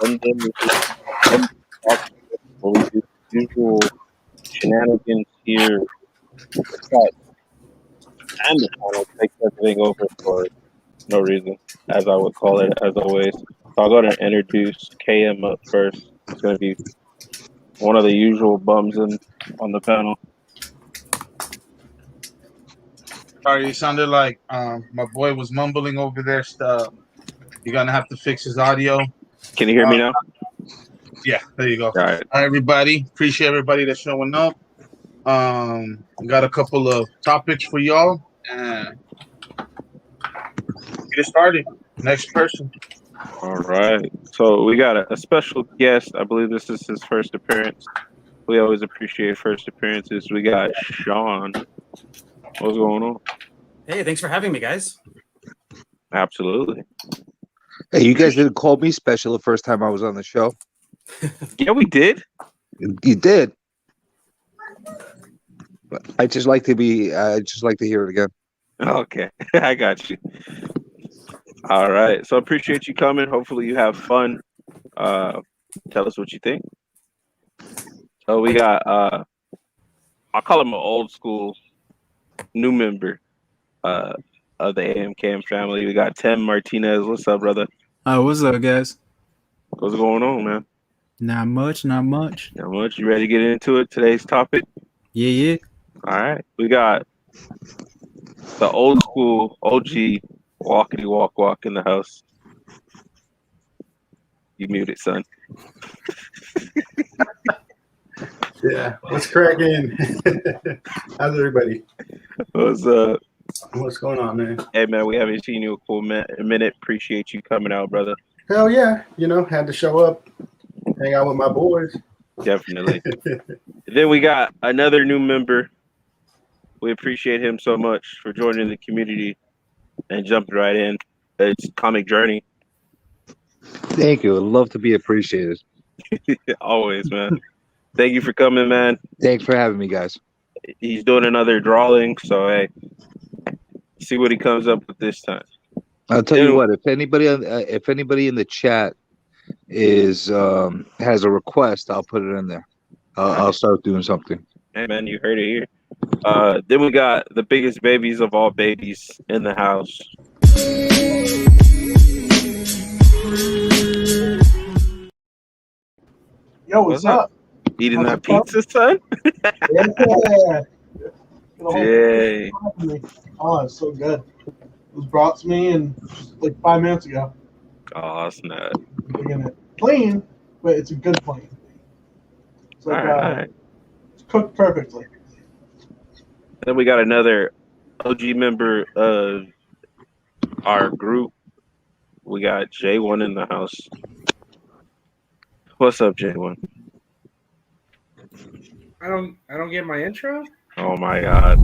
and then we just end talking what we do usual shenanigans here. But and the channel takes everything over for no reason, as I would call it, as always. So I'll go to introduce KM up first. It's going to be one of the usual bums on the panel. Sorry, it sounded like my boy was mumbling over there. Stuff. You're gonna have to fix his audio. Can you hear me now? Yeah, there you go. All right. Hi, everybody. Appreciate everybody that's showing up. Got a couple of topics for y'all, and get it started. Next person. All right. So we got a special guest. I believe this is his first appearance. We always appreciate first appearances. We got Sean. What's going on? Hey, thanks for having me, guys. Absolutely. Hey, you guys didn't call me special the first time I was on the show. Yeah, we did. You did. But I just like to hear it again. Okay, I got you. All right. So appreciate you coming. Hopefully you have fun. Tell us what you think. So we got I'll call him an old school new member of the AMKM family. We got Tim Martinez. What's up, brother? What's up, guys? What's going on, man? Not much. Not much. You ready to get into it? Today's topic? Yeah. All right. We got the old school OG walkity walk in the house. You muted, son. Yeah, what's cracking? How's everybody? What's up? What's going on, man? Hey, man, we haven't seen you a minute. Appreciate you coming out, brother. Hell yeah, had to show up, hang out with my boys. Definitely. Then we got another new member. We appreciate him so much for joining the community and jumping right in. It's Comic Journey. Thank you. I'd love to be appreciated. Always, man. Thank you for coming, man. Thanks for having me, guys. He's doing another drawing, so hey, see what he comes up with this time. I'll tell you what. If anybody in the chat has a request, I'll put it in there. I'll start doing something. Hey, man, you heard it here. Then we got the biggest babies of all babies in the house. Yo, what's up? Eating that pizza, son? Yeah. Yay. Oh, it's so good. It was brought to me like 5 minutes ago. Oh, snap. Plain, but it's a good plain. It's like all right. It's cooked perfectly. Then we got another OG member of our group. We got J1 in the house. What's up, J1? I don't get my intro? Oh my god.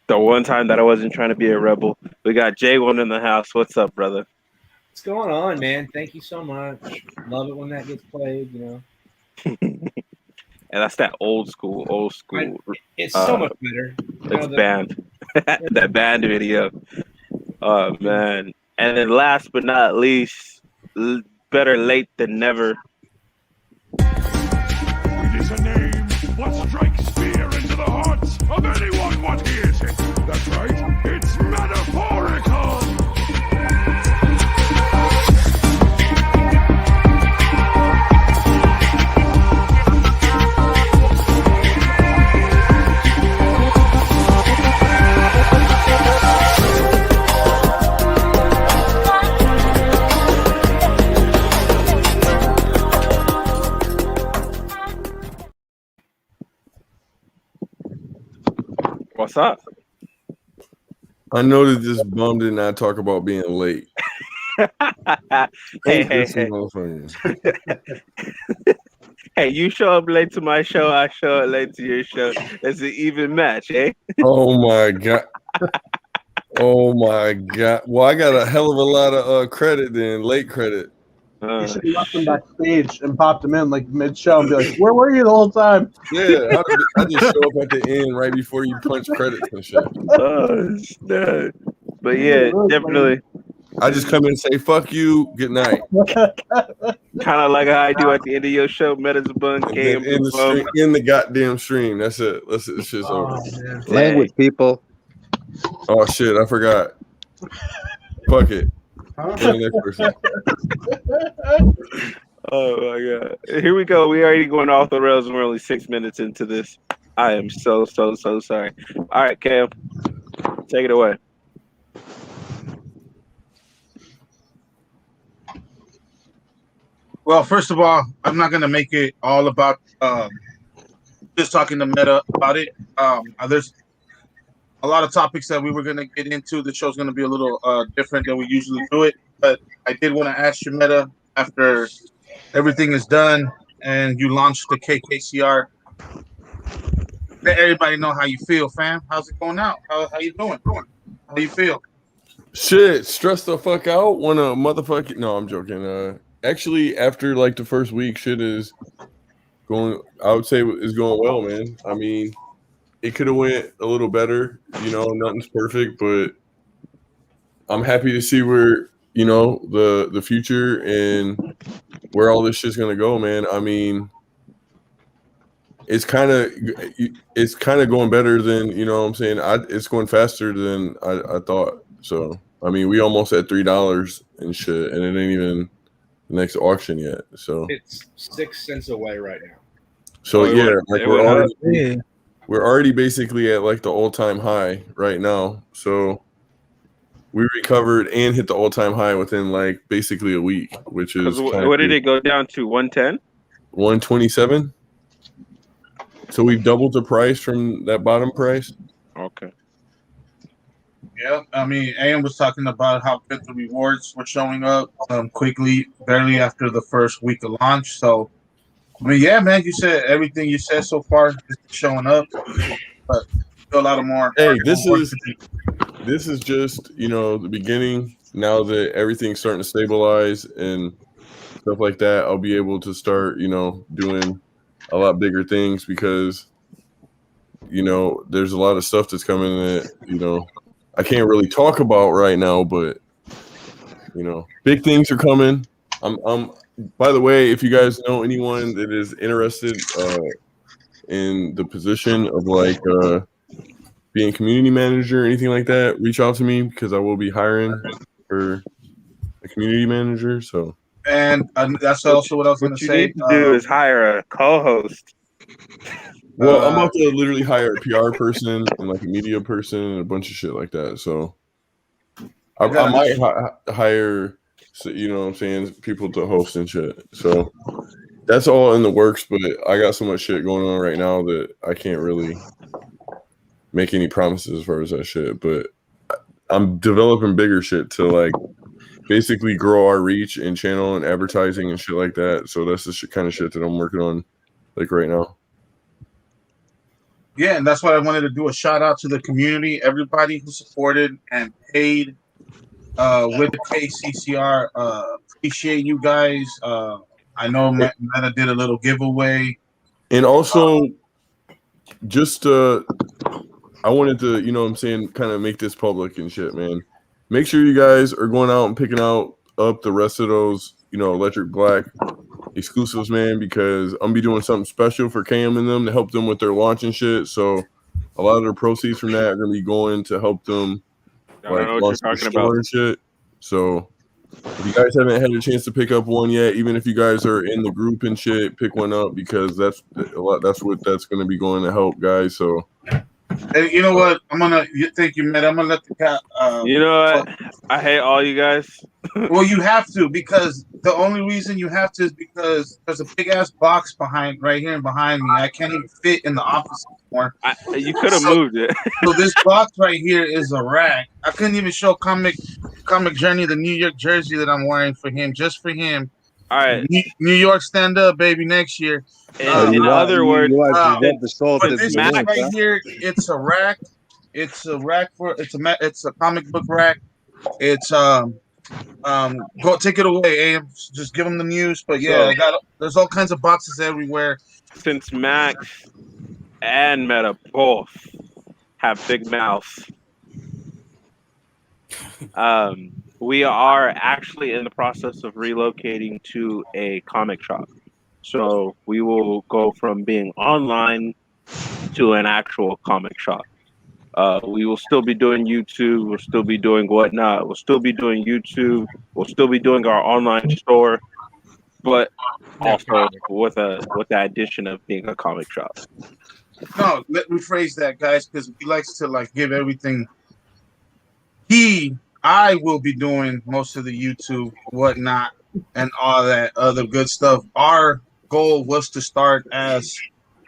The one time that I wasn't trying to be a rebel. We got J1 in the house. What's up, brother? What's going on, man? Thank you so much. Love it when that gets played, And that's that old school. It's so much better. It's banned. That band video. Oh, man. And then last but not least, better late than never. It is a name what strikes fear into the hearts of anyone what hears it. That's right, it's metaphorical. What's up? I know that this bum did not talk about being late. Hey, This motherfucker. hey, you show up late to my show, I show up late to your show. It's an even match, eh? Oh my god. Oh my god. Well, I got a hell of a lot of credit then, late credit. You should have left them backstage and popped them in like mid-show and be like, "Where were you the whole time?" Yeah, I just show up at the end right before you punch credits and shit. Oh, snap. But yeah, definitely. I just come in and say, "Fuck you, good night." Kind of like how I do at the end of your show, Metasabun And came then in the goddamn stream. That's it. That's it. It's just over. Language, people. Oh shit, I forgot. Fuck it. Go to the next person. Oh my god. Here we go. We already going off the rails and we're only 6 minutes into this. I am so sorry. All right, Cam. Take it away. Well, first of all, I'm not gonna make it all about just talking to Meta about it. There's a lot of topics that we were gonna get into. The show's gonna be a little different than we usually do it, but I did want to ask you, Meta, after everything is done and you launched the KKCR, let everybody know how you feel, fam. How's it going out? How you doing? How do you feel? Shit, stressed the fuck out. Want to motherfucking? No, I'm joking. Actually, after like the first week, shit is going. I would say is going well, man. I mean, it could have went a little better. You know, nothing's perfect, but I'm happy to see where the future and where all this shit's gonna go, man. I mean, it's kind of going better than what I'm saying. It's going faster than I thought. So I mean, we almost at $3 and shit, and it ain't even the next auction yet. So It's 6 cents away right now. so yeah, like Yeah. we're already basically at like the all-time high right now. So we recovered and hit the all-time high within like basically a week, which is What did it go down to? 110? 127. So we've doubled the price from that bottom price. Okay. Yeah, I mean, AM was talking about how good the rewards were showing up quickly, barely after the first week of launch. So, I mean, yeah, man, you said everything you said so far is showing up, but still a lot of more. Hey, this is just the beginning. Now that everything's starting to stabilize and stuff like that, I'll be able to start doing a lot bigger things because there's a lot of stuff that's coming that I can't really talk about right now, but big things are coming. I'm by the way, if you guys know anyone that is interested in the position of like being community manager or anything like that, reach out to me because I will be hiring for a community manager. So And that's also what I was going to say. What you need to do is hire a co-host. well, I'm about to literally hire a PR person and like a media person and a bunch of shit like that. So I might hire, what I'm saying, people to host and shit. So that's all in the works, but I got so much shit going on right now that I can't really make any promises as far as that shit. But I'm developing bigger shit to like basically grow our reach and channel and advertising and shit like that. So that's the kind of shit that I'm working on like right now. Yeah, and that's why I wanted to do a shout out to the community, everybody who supported and paid with the KCCR. Appreciate you guys. I know Meta did a little giveaway. And also, just I wanted to, kind of make this public and shit, man. Make sure you guys are going out and picking up the rest of those, Electric Black exclusives, man, because I'm gonna be doing something special for Cam and them to help them with their launch and shit. So a lot of the proceeds from that are gonna be going to help them like launch their store and shit. So if you guys haven't had a chance to pick up one yet, even if you guys are in the group and shit, pick one up because that's gonna be going to help guys. So And you know what? Thank you, Matt. I'm gonna let the cat. You know what? I hate all you guys. Well, you have to, because the only reason you have to is because there's a big ass box right here behind me. I can't even fit in the office anymore. You could have moved it. So this box right here is a rack. I couldn't even show comic Comic Journey, the New York jersey that I'm wearing for him, just for him. All right. New York, stand up, baby, next year. In other words, you like to um, rub the salt but into this the is wound, right huh? here, it's a rack. It's a rack for it's a comic book rack. It's go take it away, Am. Just give them the news. But yeah, So- there's all kinds of boxes everywhere. since Max and Meta both have big mouths, we are actually in the process of relocating to a comic shop. So we will go from being online to an actual comic shop. We will still be doing YouTube. We'll still be doing whatnot. We'll still be doing YouTube. We'll still be doing our online store, but also with the addition of being a comic shop. No, let me phrase that, guys, because he likes to like give everything. I will be doing most of the YouTube, whatnot, and all that other good stuff. Our goal was to start as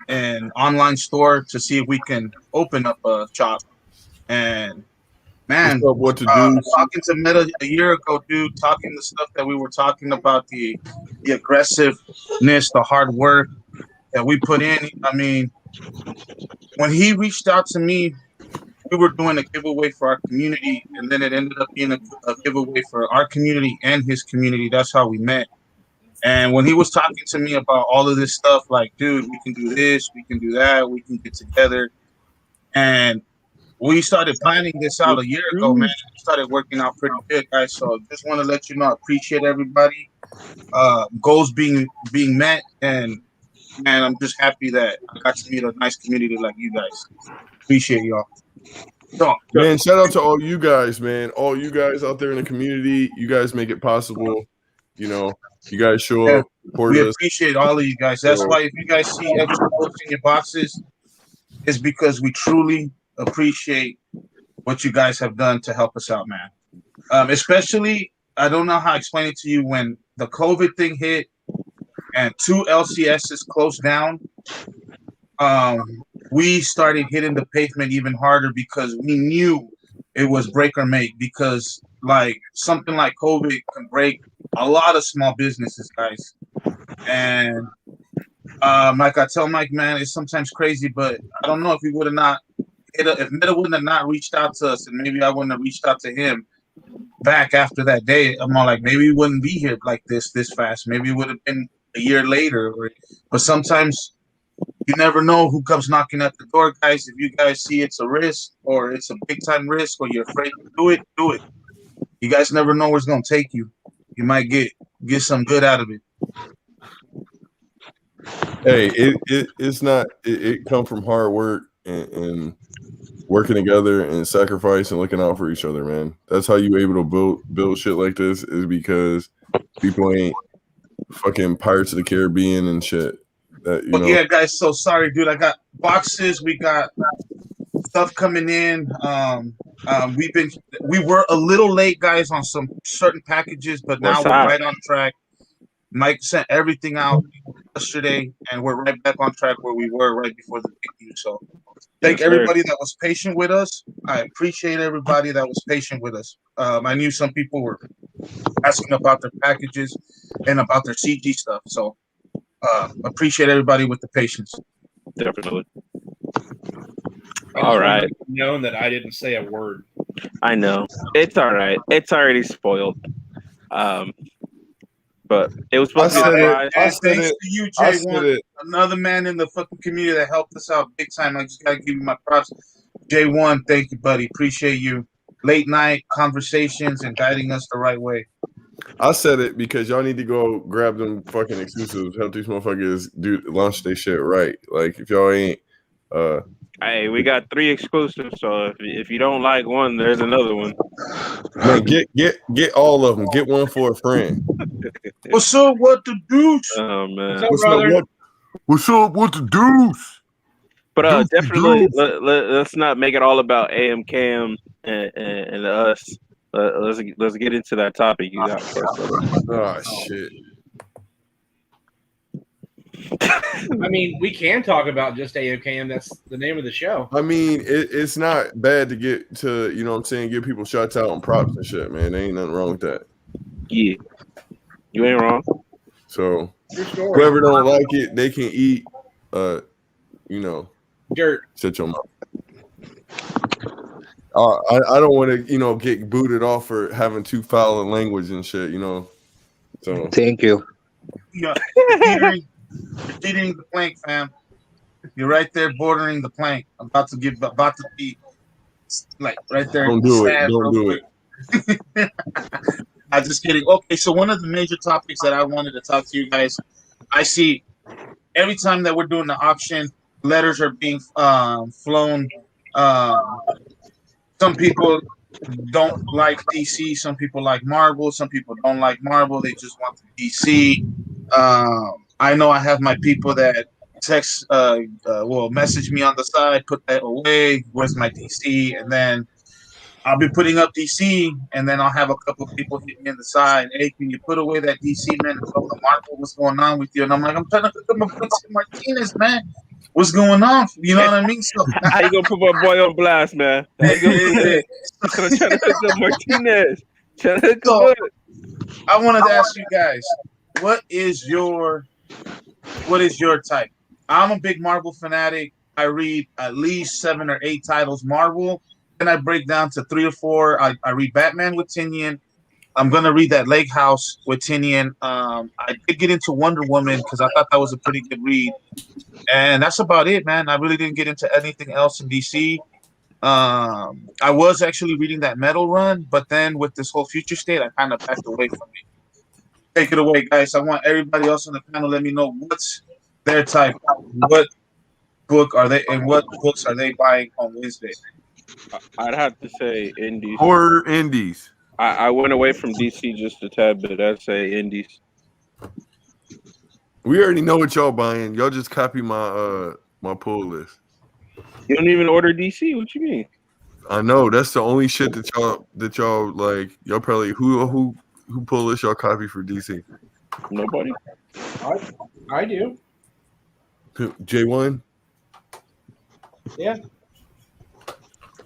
an online store to see if we can open up a shop. And man, What's up, what to do? talking to Meta a year ago, dude, talking the stuff that we were talking about, the aggressiveness, the hard work that we put in. I mean, when he reached out to me, we were doing a giveaway for our community, and then it ended up being a giveaway for our community and his community. That's how we met. And when he was talking to me about all of this stuff, like, dude, we can do this, we can do that, we can get together. And we started planning this out a year ago, man. It started working out pretty good, guys. So just want to let you know, I appreciate everybody. Goals being met, and man, I'm just happy that I got to meet a nice community like you guys. Appreciate y'all. So, Man, shout out to all you guys, man. All you guys out there in the community. You guys make it possible. You know, you guys show up, support we us. appreciate all of you guys. That's So- why if you guys see extra books in your boxes, it's because we truly appreciate what you guys have done to help us out, man. Especially, I don't know how to explain it to you, when the COVID thing hit and 2 LCSs closed down, we started hitting the pavement even harder because we knew it was break or make, because like something like COVID can break a lot of small businesses, guys. And like I tell Mike, man, it's sometimes crazy, but I don't know if we would have not if Meta wouldn't have not reached out to us, and maybe I wouldn't have reached out to him back after that day. I'm all like, maybe we wouldn't be here like this fast. Maybe it would have been a year later. But sometimes you never know who comes knocking at the door, guys. If you guys see it's a risk or it's a big time risk or you're afraid to do it. You guys never know where it's gonna take you. You might get some good out of it. Hey, it's not. It come from hard work and working together and sacrifice and looking out for each other, man. That's how you able to build shit like this, is because people ain't fucking Pirates of the Caribbean and shit. That, you know. Yeah, guys. So sorry, dude. I got boxes. We got stuff coming in. We were a little late, guys, on some certain packages, but now What's we're up? right on track. Mike sent everything out yesterday, and we're right back on track where we were right before the big news. So thank Yes, sir. everybody that was patient with us. I appreciate everybody that was patient with us. I knew some people were asking about their packages and about their CG stuff. So appreciate everybody with the patience. Definitely. All right. Known that I didn't say a word. I know. It's all right. It's already spoiled. But it was supposed to be a surprise. And thanks to you, I Jay said One, it. another man in the fucking community that helped us out big time. I just gotta give you my props. Jay One, thank you, buddy. Appreciate you. Late night conversations and guiding us the right way. I said it because y'all need to go grab them fucking exclusives. Help these motherfuckers launch their shit right. Like if y'all ain't, Hey, we got 3 exclusives, so if you don't like one, there's another one. man, get all of them. Get one for a friend. What's up? What the deuce? Oh man. What's up, brother? What's up? What the deuce? But definitely let's not make it all about AMKM and us. Let's get into that topic you got first, brother. Oh shit. I mean, we can talk about just AOKM. That's the name of the show. I mean, it's not bad to get to, you know what I'm saying, give people shots out and props and shit, man. There ain't nothing wrong with that. Yeah, you ain't wrong. So True story. whoever don't like it, they can eat, you know, Dirt. shut your mouth. I don't want to, you know, get booted off for having too foul a language and shit, you know. So Thank you. You're teetering the plank, fam. You're right there bordering the plank. About to be like right there. don't do it. Sad Don't real do quick. it. I'm just kidding. Okay, so one of the major topics that I wanted to talk to you guys, I see every time that we're doing the auction, letters are being flown. Some people don't like DC. Some people like Marvel. Some people don't like Marvel. They just want the DC. I know I have my people that text, will message me on the side, put that away. Where's my DC? And then I'll be putting up DC, and then I'll have a couple of people hit me in the side. Hey, can you put away that DC, man? And tell the Marvel what's going on with you? And I'm like, I'm trying to put up Vincent Martinez, man. What's going on? You know what I mean? So How you gonna put my boy on blast, man? How you gonna do that? I'm trying to hook up Martinez. Trying to hook So, him up. I wanted to ask you guys, what is your type? I'm a big Marvel fanatic. I read at least 7 or 8 titles Marvel. Then I break down to 3 or 4. I read Batman with Tinian. I'm gonna read that Lake House with Tinian. I did get into Wonder Woman because I thought that was a pretty good read, and that's about it, man. I really didn't get into anything else in DC. I was actually reading that Metal run, but then with this whole Future State, I kind of backed away from it. Take it away, guys. I want everybody else on the panel. Let me know what's their type. What book are they, and what books are they buying on Wednesday? I'd have to say indies. Horror indies. I went away from DC just a tad bit. I'd say indies. We already know what y'all buying. Y'all just copy my my pull list. You don't even order DC? What you mean? I know that's the only shit that y'all like. Y'all probably who pull list y'all copy for DC? Nobody. I do. J1. Yeah.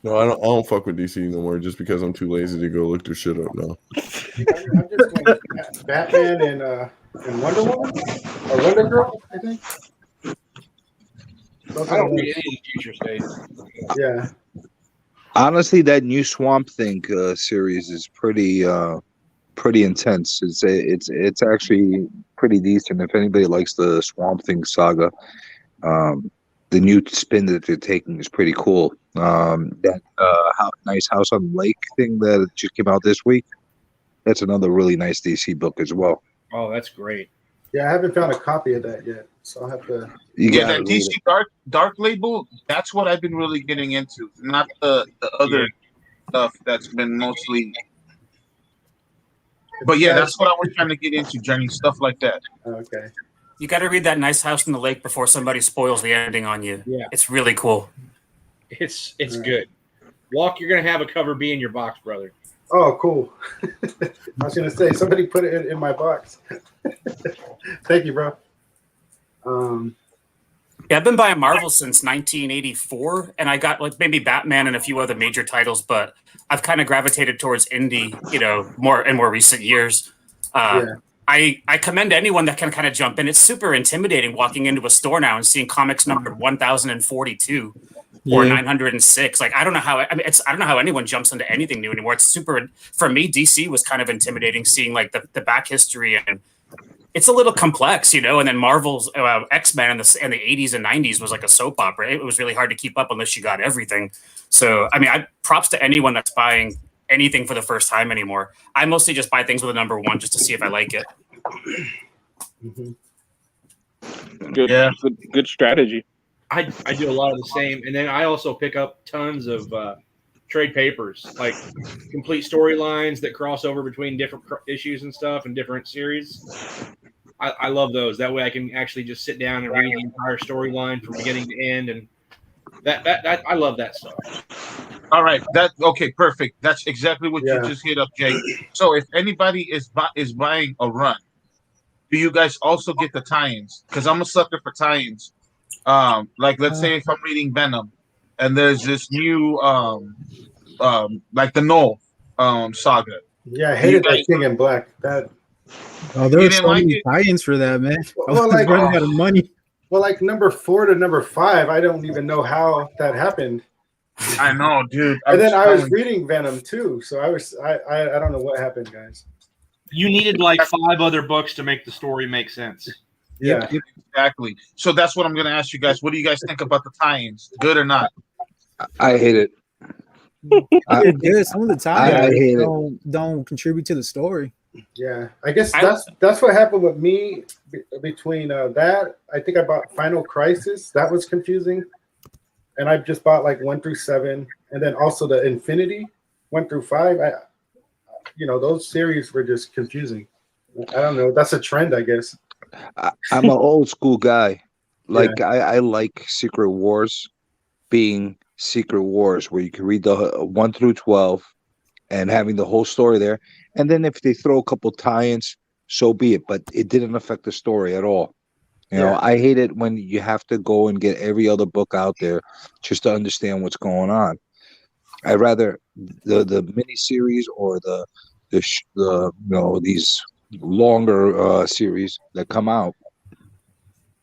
No, I don't fuck with DC no more. Just because I'm too lazy to go look their shit up now. I'm just going Batman and Wonder Woman or Wonder Girl, I think. Those I are don't the read ones. any Future State. Yeah. Honestly, that new Swamp Thing series is pretty intense. It's actually pretty decent. If anybody likes the Swamp Thing saga, the new spin that they're taking is pretty cool. That nice House on the Lake thing that just came out this week. That's another really nice DC book as well. Oh, that's great. Yeah, I haven't found a copy of that yet, so I'll have to. Yeah, that DC Dark label. That's what I've been really getting into, not the other stuff that's been mostly. But yeah, that's what I was trying to get into, Jenny. Stuff like that. Okay. You got to read that Nice House in the Lake before somebody spoils the ending on you. Yeah. It's really cool. It's good. Walk, you're gonna have a cover B in your box, brother. Oh, cool. I was gonna say somebody put it in my box. Thank you, bro. Yeah, I've been buying Marvel since 1984, and I got like maybe Batman and a few other major titles, but I've kind of gravitated towards indie, more in more recent years. I commend anyone that can kind of jump in. It's super intimidating walking into a store now and seeing comics numbered 1042 or 906. Like I don't know how anyone jumps into anything new anymore. It's super, for me, DC was kind of intimidating seeing like the back history, and it's a little complex, and then Marvel's X-Men in the 80s and 90s was like a soap opera. It was really hard to keep up unless you got everything. So I mean, props to anyone that's buying anything for the first time anymore. I mostly just buy things with a number 1 just to see if I like it. Good strategy. I do a lot of the same, and then I also pick up tons of trade papers, like complete storylines that cross over between different issues and stuff and different series. I love those. That way, I can actually just sit down and read the entire storyline from beginning to end, and that I love that stuff. All right, okay, perfect. That's exactly what you just hit up, Jay. So if anybody is buying a run, do you guys also get the tie-ins? Because I'm a sucker for tie-ins. Like let's say if I'm reading Venom, and there's this new like the Null saga. Yeah, I Do you hated that guys? King in Black. That Oh, there You were didn't so like many it? tie-ins for that, man. I well, was like running out of money. well, like number 4 to number 5, I don't even know how that happened. I know, dude. I'm And then I was telling you. reading Venom too, so I don't know what happened, guys. You needed like 5 other books to make the story make sense. Yeah. Exactly. So that's what I'm going to ask you guys. What do you guys think about the tie-ins? Good or not? I hate it. They're good. Some of the I tie-ins hate it. don't contribute to the story. Yeah, I guess that's what happened with me between that. I think I bought Final Crisis. That was confusing, and I just bought like 1 through 7, and then also the Infinity 1 through 5. Those series were just confusing. I don't know. That's a trend, I guess. I'm an old school guy. Like I like Secret Wars being Secret Wars, where you can read the 1 through 12 and having the whole story there. And then if they throw a couple tie-ins, so be it. But it didn't affect the story at all. You know, I hate it when you have to go and get every other book out there just to understand what's going on. I'd rather the miniseries or the these longer series that come out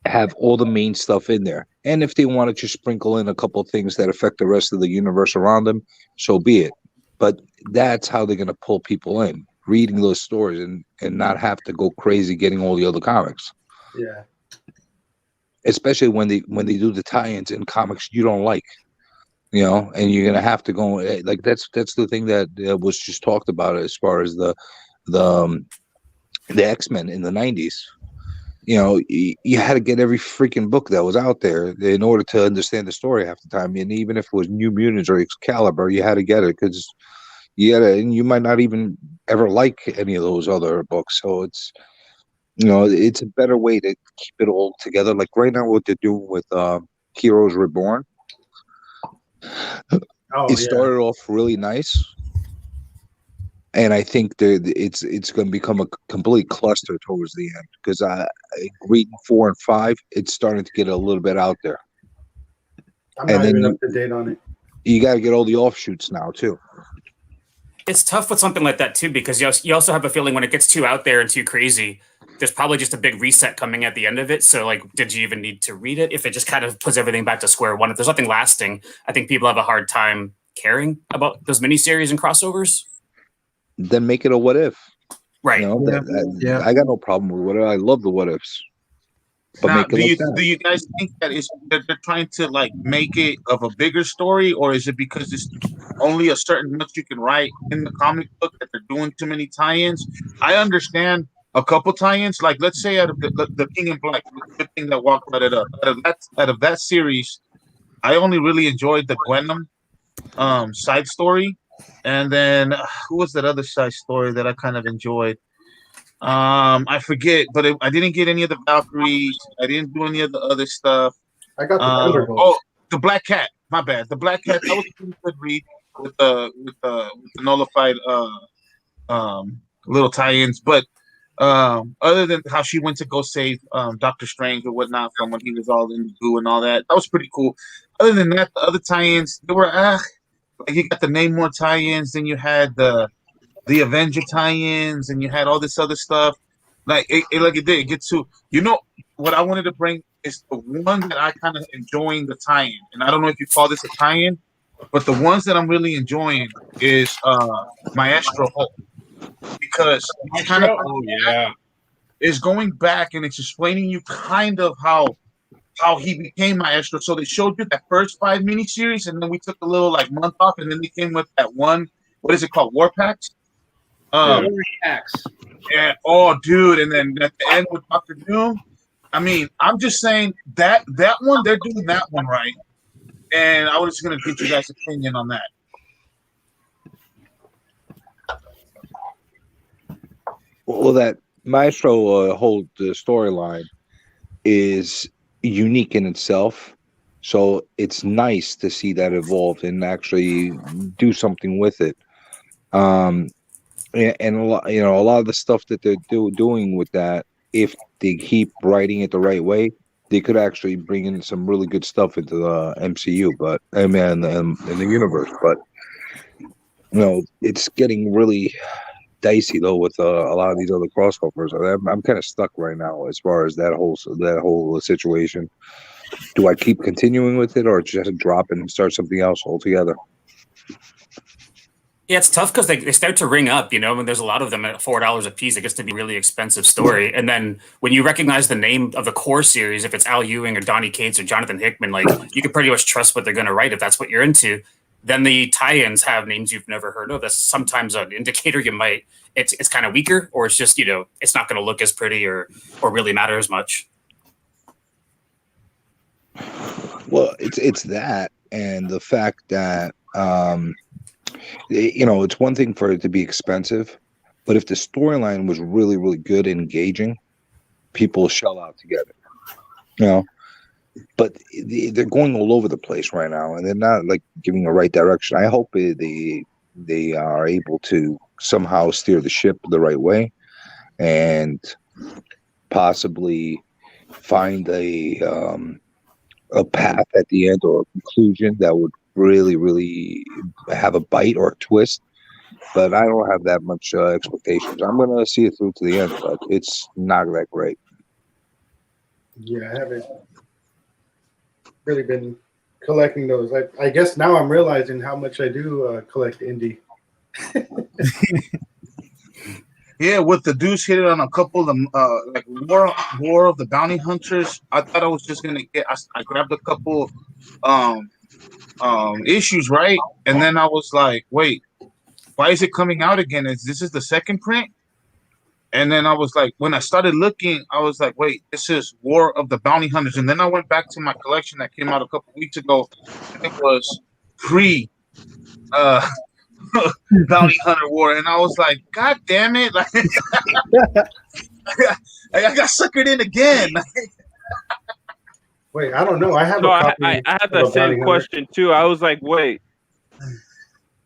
have all the main stuff in there. And if they want to just sprinkle in a couple of things that affect the rest of the universe around them, so be it. But that's how they're going to pull people in, reading those stories and not have to go crazy getting all the other comics. Yeah. Especially when they do the tie-ins in comics you don't like, and you're going to have to go like that's the thing that was just talked about as far as the X-Men in the 90s. You had to get every freaking book that was out there in order to understand the story half the time. And even if it was New Mutants or Excalibur, you had to get it because and you might not even ever like any of those other books. So it's a better way to keep it all together. Like right now, what they're doing with Heroes Reborn. It started off really nice. And I think it's going to become a complete cluster towards the end because reading 4 and 5, it's starting to get a little bit out there. I'm not even up to date on it. You got to get all the offshoots now too. It's tough with something like that too because you also have a feeling when it gets too out there and too crazy, there's probably just a big reset coming at the end of it. So like, did you even need to read it? If it just kind of puts everything back to square one, if there's nothing lasting, I think people have a hard time caring about those miniseries and crossovers. Then make it a what if. Right. I got no problem with what if. I love the what ifs. But now, make it do you guys think that they're trying to like make it of a bigger story, or is it because it's only a certain much you can write in the comic book that they're doing too many tie-ins? I understand a couple tie-ins, like let's say out of the King in Black, the thing that walked right up. Out of that series, I only really enjoyed the Gwenom side story. And then who was that other side story that I kind of enjoyed? I forget, but I didn't get any of the Valkyries. I didn't do any of the other stuff. I got the Thunderbolts. Oh, the Black Cat. My bad. The Black Cat. That was a pretty good read with the nullified little tie-ins. But other than how she went to go save Doctor Strange or whatnot from when he was all in the goo and all that, that was pretty cool. Other than that, the other tie-ins, they were like you got the Namor tie-ins, then you had the Avenger tie-ins, and you had all this other stuff. Like it gets to what I wanted to bring is the one that I kind of enjoying the tie-in, and I don't know if you call this a tie-in, but the ones that I'm really enjoying is Maestro Hulk, because kind of is going back and it's explaining you kind of how he became Maestro. So they showed you that first 5 miniseries, and then we took a little like month off, and then they came with that one. What is it called? War Packs. Yeah. Oh, dude. And then at the end with Dr. Doom. I mean, I'm just saying that one, they're doing that one right. And I was just gonna get you guys' opinion on that. Well, that Maestro whole storyline is unique in itself, so it's nice to see that evolve and actually do something with it. And a lot of the stuff that they're doing with that if they keep writing it the right way, they could actually bring in some really good stuff into the MCU, but I mean, in the universe. But it's getting really dicey though with a lot of these other crossovers. I'm kind of stuck right now as far as that whole situation. Do I keep continuing with it or just drop and start something else altogether? Yeah, it's tough because they start to ring up, when there's a lot of them at $4 a piece. It gets to be a really expensive story. And then when you recognize the name of the core series, if it's Al Ewing or Donny Cates or Jonathan Hickman, like you can pretty much trust what they're going to write if that's what you're into. Then the tie-ins have names you've never heard of. That's sometimes an indicator it's kind of weaker, or it's just, it's not going to look as pretty or really matter as much. Well, it's that, and the fact that it's one thing for it to be expensive, but if the storyline was really, really good and engaging, people shell out to get it. But they're going all over the place right now, and they're not like giving the right direction. I hope they are able to somehow steer the ship the right way, and possibly find a path at the end or a conclusion that would really, really have a bite or a twist. But I don't have that much expectations. I'm going to see it through to the end, but it's not that great. Yeah, I haven't really been collecting those. I guess now I'm realizing how much I do collect indie. Yeah, with the Deuce hit it on a couple of them, like War of the Bounty Hunters. I thought I was just gonna get. I grabbed a couple issues, right? And then I was like, wait, why is it coming out again? This is the second print? And then I was like, when I started looking, I was like, wait, this is War of the Bounty Hunters. And then I went back to my collection that came out a couple weeks ago, and it was pre Bounty Hunter War. And I was like, God damn it. Like, I got suckered in again. Wait, I don't know. I have No, a copy. I had that same question too. I was like, wait,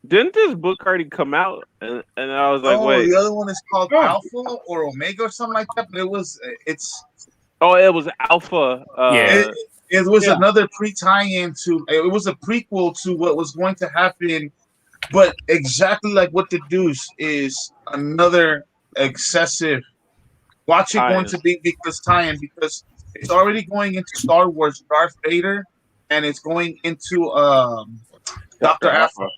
didn't this book already come out? And I was like, wait. The other one is called Alpha or Omega or something like that. But it was Alpha. It was another pre-tie-in to. It was a prequel to what was going to happen, but exactly like what the Deuce is another excessive. Watch it going to be because tie-in because it's already going into Star Wars Darth Vader, and it's going into Dr. Aphra.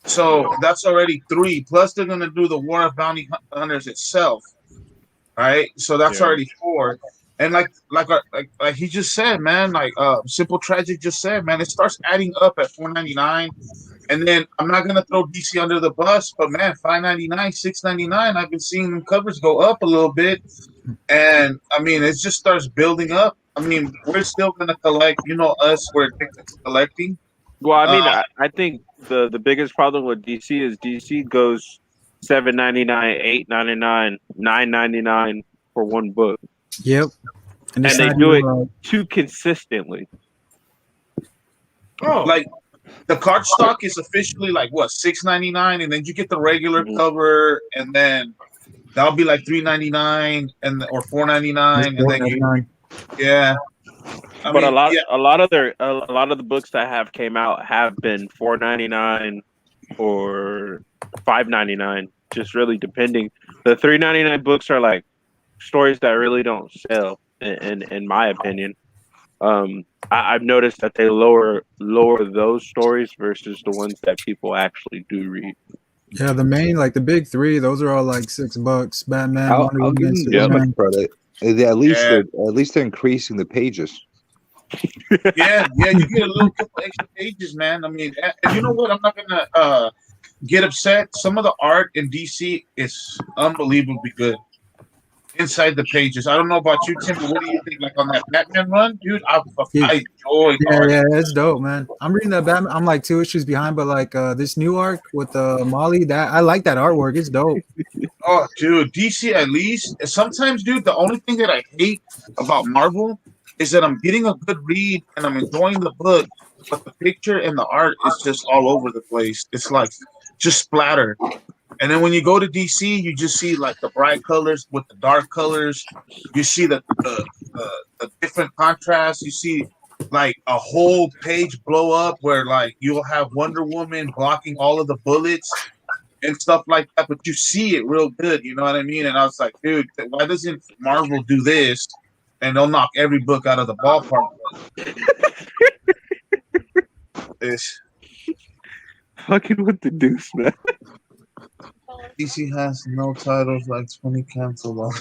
So that's already 3. Plus, they're gonna do the War of Bounty Hunters itself, right? So that's already 4. And like he just said, man, like Simple Tragic just said, man, it starts adding up at $4.99, and then I'm not gonna throw DC under the bus, but man, $5.99, $6.99, I've been seeing them covers go up a little bit, and I mean, it just starts building up. I mean, we're still gonna collect, us, we're addicted to collecting. Well, I mean, I think the biggest problem with DC is DC goes $7.99, $8.99, $9.99 for one book. Yep, and they do it too consistently. Like the card stock is officially like what $6.99, and then you get the regular cover, and then that'll be like $3.99 or $4.99, and then But a lot of the books that have came out have been $4.99 or $5.99, just really depending. The $3.99 books are like stories that really don't sell, in my opinion. I've noticed that they lower those stories versus the ones that people actually do read. Yeah, the main, like the big 3, those are all like $6. Batman, I'll give them Superman. much credit. At least they're increasing the pages. Yeah, you get a little couple extra pages, man. I mean, and you know what? I'm not gonna get upset. Some of the art in DC is unbelievably good inside the pages. I don't know about you, Tim, but what do you think? Like on that Batman run, dude, I enjoyed. Yeah, it's dope, man. I'm reading that Batman. I'm like 2 issues behind, but like this new arc with Molly, that I like that artwork. It's dope. Oh, dude, DC at least. Sometimes, dude, the only thing that I hate about Marvel is that I'm getting a good read and I'm enjoying the book, but the picture and the art is just all over the place. It's like just splatter, And then when you go to DC, you just see like the bright colors with the dark colors. You see the different contrasts. You see like a whole page blow up where like you'll have Wonder Woman blocking all of the bullets and stuff like that. But you see it real good. You know what I mean? And I was like, dude, why doesn't Marvel do this? And they'll knock every book out of the ballpark. It's fucking with the deuce, man. DC has no titles like 20 canceled.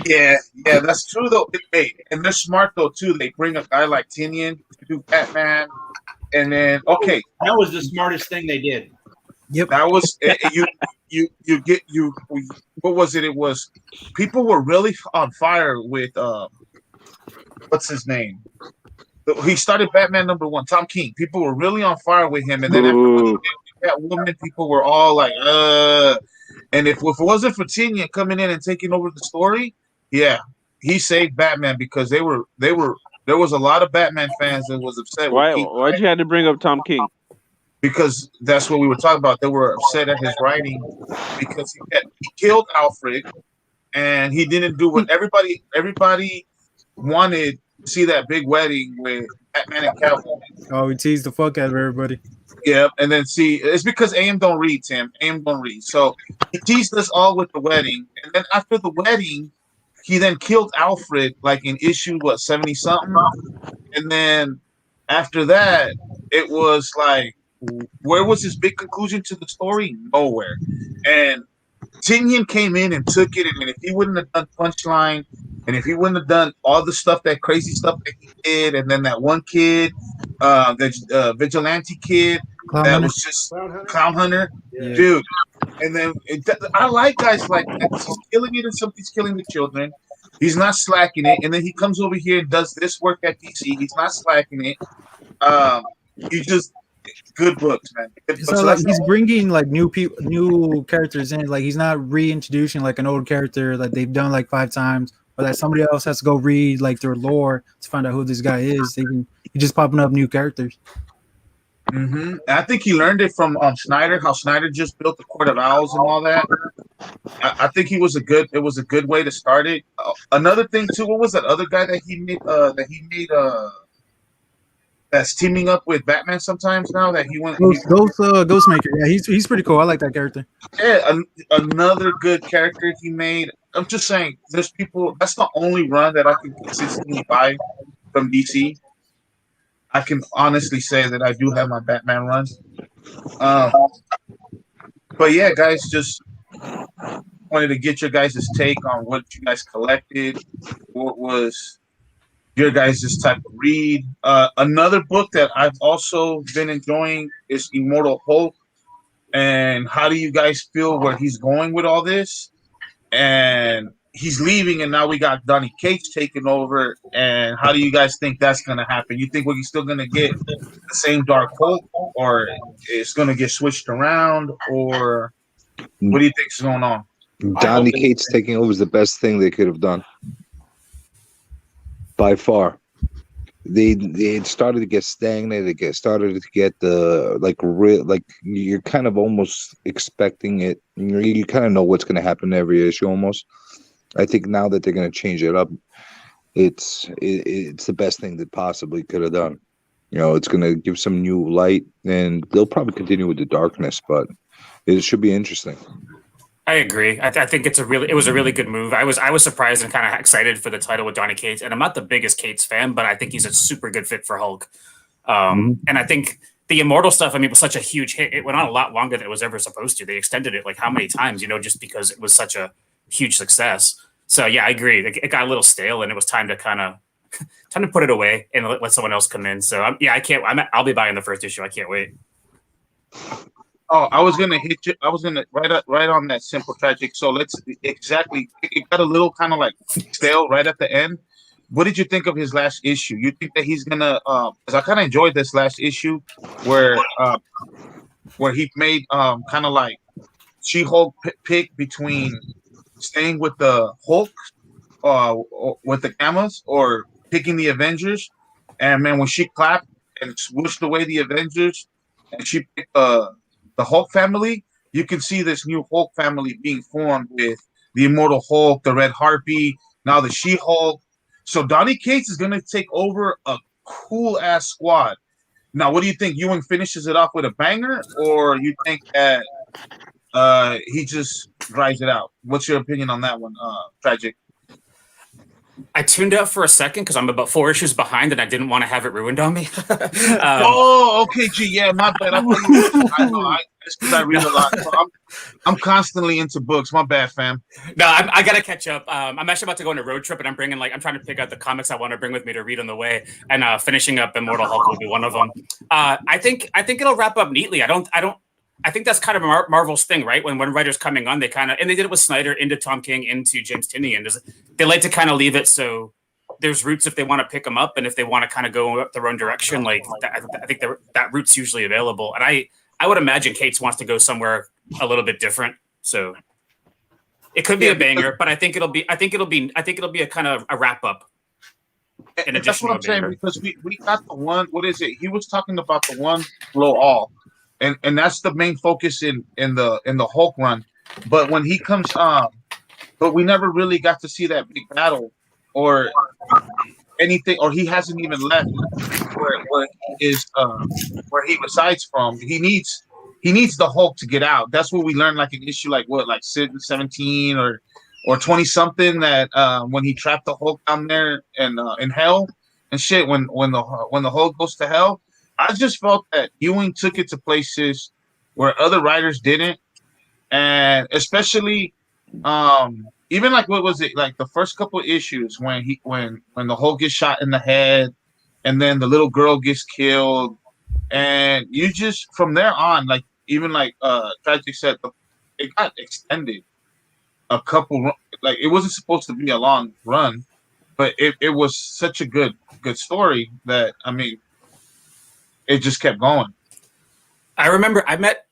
Yeah, that's true though. And they're smart though too. They bring a guy like Tinian to do Batman, and then that was the smartest thing they did. Yep, that was you get. What was it? It was people were really on fire with what's his name? He started Batman #1, Tom King. People were really on fire with him, and then after that woman, people were all like, And if it wasn't for Tinian coming in and taking over the story, yeah, he saved Batman because there was a lot of Batman fans that was upset. Why'd you have to bring up Tom King? Because that's what we were talking about. They were upset at his writing because he killed Alfred, and he didn't do what everybody wanted. See that big wedding with Batman and Catwoman. Oh, he teased the fuck out of everybody. Yeah, and then see, it's because AM don't read, Tim. AM don't read. So he teased us all with the wedding, and then after the wedding, he then killed Alfred like in issue 70 something, and then after that, it was like, where was his big conclusion to the story? Nowhere. And Tinian came in and took it, and if he wouldn't have done Punchline, and if he wouldn't have done all the stuff, that crazy stuff that he did, and then that one kid, that vigilante kid, was just Clown Hunter, dude. And then I like guys like that. He's killing it, and somebody's killing the children. He's not slacking it, and then he comes over here and does this work at DC. He's not slacking it. He just good books, man. Good books. So like he's bringing like new characters in. Like he's not reintroducing like an old character that they've done like 5 times, or that somebody else has to go read like their lore to find out who this guy is. He's just popping up new characters. Mm-hmm. I think he learned it from Snyder. How Snyder just built the Court of Owls and all that. I think it was a good way to start it. Another thing too. What was that other guy that he made? That's teaming up with Batman sometimes now. That he went. Ghostmaker. Yeah, he's pretty cool. I like that character. Yeah, another good character he made. I'm just saying, there's people. That's the only run that I can consistently buy from DC. I can honestly say that I do have my Batman run. But yeah, guys, just wanted to get your guys' take on what you guys collected. What was your guys' type of read? Another book that I've also been enjoying is Immortal Hulk. And how do you guys feel where he's going with all this? And he's leaving, and now we got Donny Cates taking over. And how do you guys think that's going to happen? You think we're still going to get the same Dark Hulk, or it's going to get switched around, or what do you think is going on? Donny Cates taking over is the best thing they could have done. By far. They started to get stagnated. They started to get you're kind of almost expecting it. You kind of know what's going to happen every issue almost. I think now that they're going to change it up, it's the best thing that possibly could have done. You know, it's going to give some new light, and they'll probably continue with the darkness, but it should be interesting. I agree. I think it was a really good move. I was surprised and kind of excited for the title with Donny Cates, and I'm not the biggest Cates fan, but I think he's a super good fit for Hulk. And I think the Immortal stuff, was such a huge hit. It went on a lot longer than it was ever supposed to. They extended it like how many times, just because it was such a huge success. So yeah, I agree. It got a little stale, and it was time to put it away and let someone else come in. So I'll be buying the first issue. I can't wait. Oh, I was gonna hit you. I was gonna right on that Simple Tragic. So it got a little kind of like stale right at the end. What did you think of his last issue? You think that he's gonna? Because I kind of enjoyed this last issue where he made kind of like She-Hulk pick between staying with the Hulk, with the Gammas, or picking the Avengers. And man, when she clapped, and swooshed away the Avengers, and she picked the Hulk family, you can see this new Hulk family being formed with the Immortal Hulk, the Red Harpy, now the She-Hulk. So Donny Cates is gonna take over a cool ass squad. Now, what do you think? Ewing finishes it off with a banger, or you think that he just drives it out? What's your opinion on that one, Tragic? I tuned out for a second because I'm about 4 issues behind, and I didn't want to have it ruined on me. Okay, G. Yeah, my bad. I know. It's because I read a lot. So I'm constantly into books. My bad, fam. No, I gotta catch up. I'm actually about to go on a road trip, and I'm trying to pick out the comics I want to bring with me to read on the way. And finishing up Immortal Hulk will be one of them. I think it'll wrap up neatly. I think that's kind of Marvel's thing, right? When writers coming on, they did it with Snyder into Tom King into James Tynion. They like to kind of leave it so there's roots if they want to pick them up, and if they want to kind of go up their own direction, like that, I think that route's usually available. And I would imagine Cates wants to go somewhere a little bit different, so it could be a banger. But I think it'll be a kind of a wrap up. That's what I'm saying, because we got the one. What is it? He was talking about the one blow all. And that's the main focus in the Hulk run. But when he comes but we never really got to see that big battle or anything, or he hasn't even left where he resides from. He needs the Hulk to get out. That's what we learned, like an issue like 17 or 20 something, that when he trapped the Hulk down there in hell and shit, when the Hulk goes to hell. I just felt that Ewing took it to places where other writers didn't, and especially even like, what was it, like the first couple of issues when the Hulk gets shot in the head, and then the little girl gets killed, and you just from there on, like even like Tragic said, it got extended a couple, like it wasn't supposed to be a long run, but it was such a good story that, I mean, it just kept going. I remember I met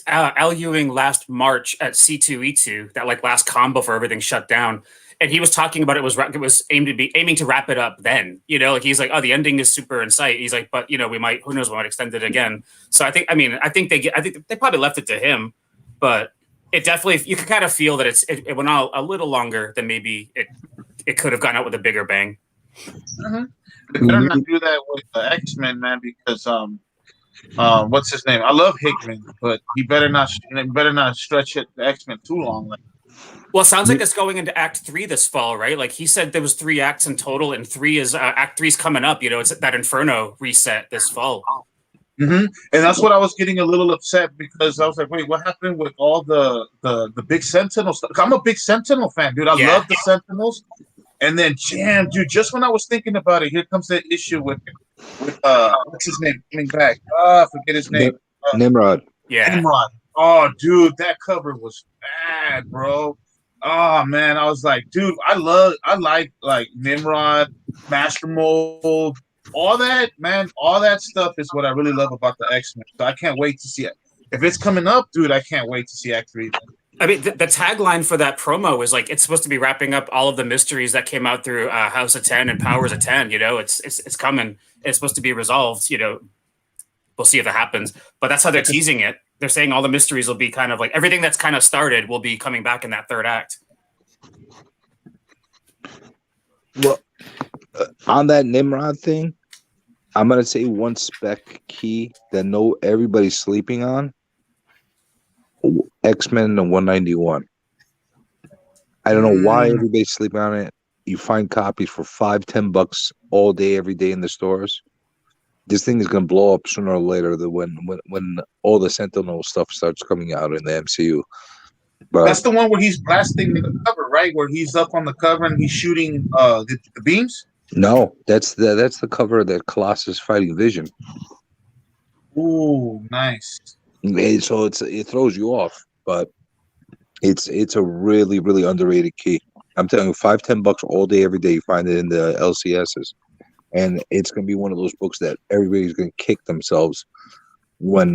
Al Ewing last March at C2E2, that like last con before everything shut down, and he was talking about it was aiming to wrap it up then. You know, like he's like, oh, the ending is super in sight. He's like, but you know, who knows, we might extend it again. So I think they probably left it to him, but it definitely, you can kind of feel that it went out a little longer than maybe it could have gone out with a bigger bang. Mm-hmm. They better not do that with the X-Men, man, because what's his name? I love Hickman, but he better not stretch the X-Men too long. Well, it sounds like it's going into Act 3 this fall, right? Like he said, there was 3 acts in total, and Act 3's coming up. You know, it's that Inferno reset this fall. Mm-hmm. And that's what I was getting a little upset, because I was like, wait, what happened with all the big Sentinel stuff? I'm a big Sentinel fan, dude. I love the Sentinels. And then, dude, just when I was thinking about it, here comes that issue with what's his name coming back? Forget his name. Nimrod. Yeah. Nimrod. Oh, dude, that cover was bad, bro. Oh man, I was like, dude, I like Nimrod, Master Mold, all that, man. All that stuff is what I really love about the X-Men. So I can't wait to see it. If it's coming up, dude, I can't wait to see Act 3. I mean, the tagline for that promo is like, it's supposed to be wrapping up all of the mysteries that came out through House of 10 and Powers of 10. You know, it's coming. It's supposed to be resolved. You know, we'll see if it happens. But that's how they're teasing it. They're saying all the mysteries will be kind of like everything that's kind of started will be coming back in that third act. Well, on that Nimrod thing, I'm gonna say one spec key that everybody's sleeping on. X-Men 191. I don't know why everybody's sleeping on it. You find copies for $5-10 all day, every day in the stores. This thing is gonna blow up sooner or later. When all the Sentinel stuff starts coming out in the MCU. But that's the one where he's blasting the cover, right? Where he's up on the cover and he's shooting the beams. No, that's the cover that Colossus fighting Vision. Ooh, nice. So it throws you off, but it's a really, really underrated key. I'm telling you, $5-10 all day, every day. You find it in the LCSs, and it's gonna be one of those books that everybody's gonna kick themselves when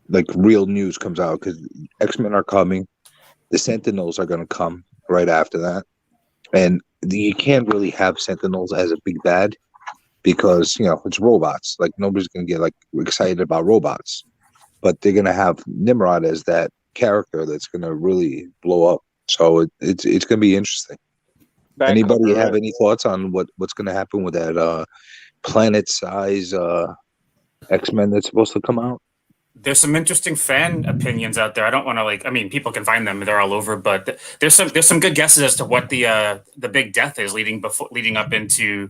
like real news comes out, because X-Men are coming, the Sentinels are gonna come right after that, and you can't really have Sentinels as a big bad because it's robots. Like nobody's gonna get like excited about robots, but they're gonna have Nimrod as that character that's gonna really blow up. So it's gonna be interesting. Anybody have any thoughts on what's gonna happen with that planet size X-Men that's supposed to come out? There's some interesting fan opinions out there. I don't want to people can find them; they're all over. But there's some good guesses as to what the big death is leading up into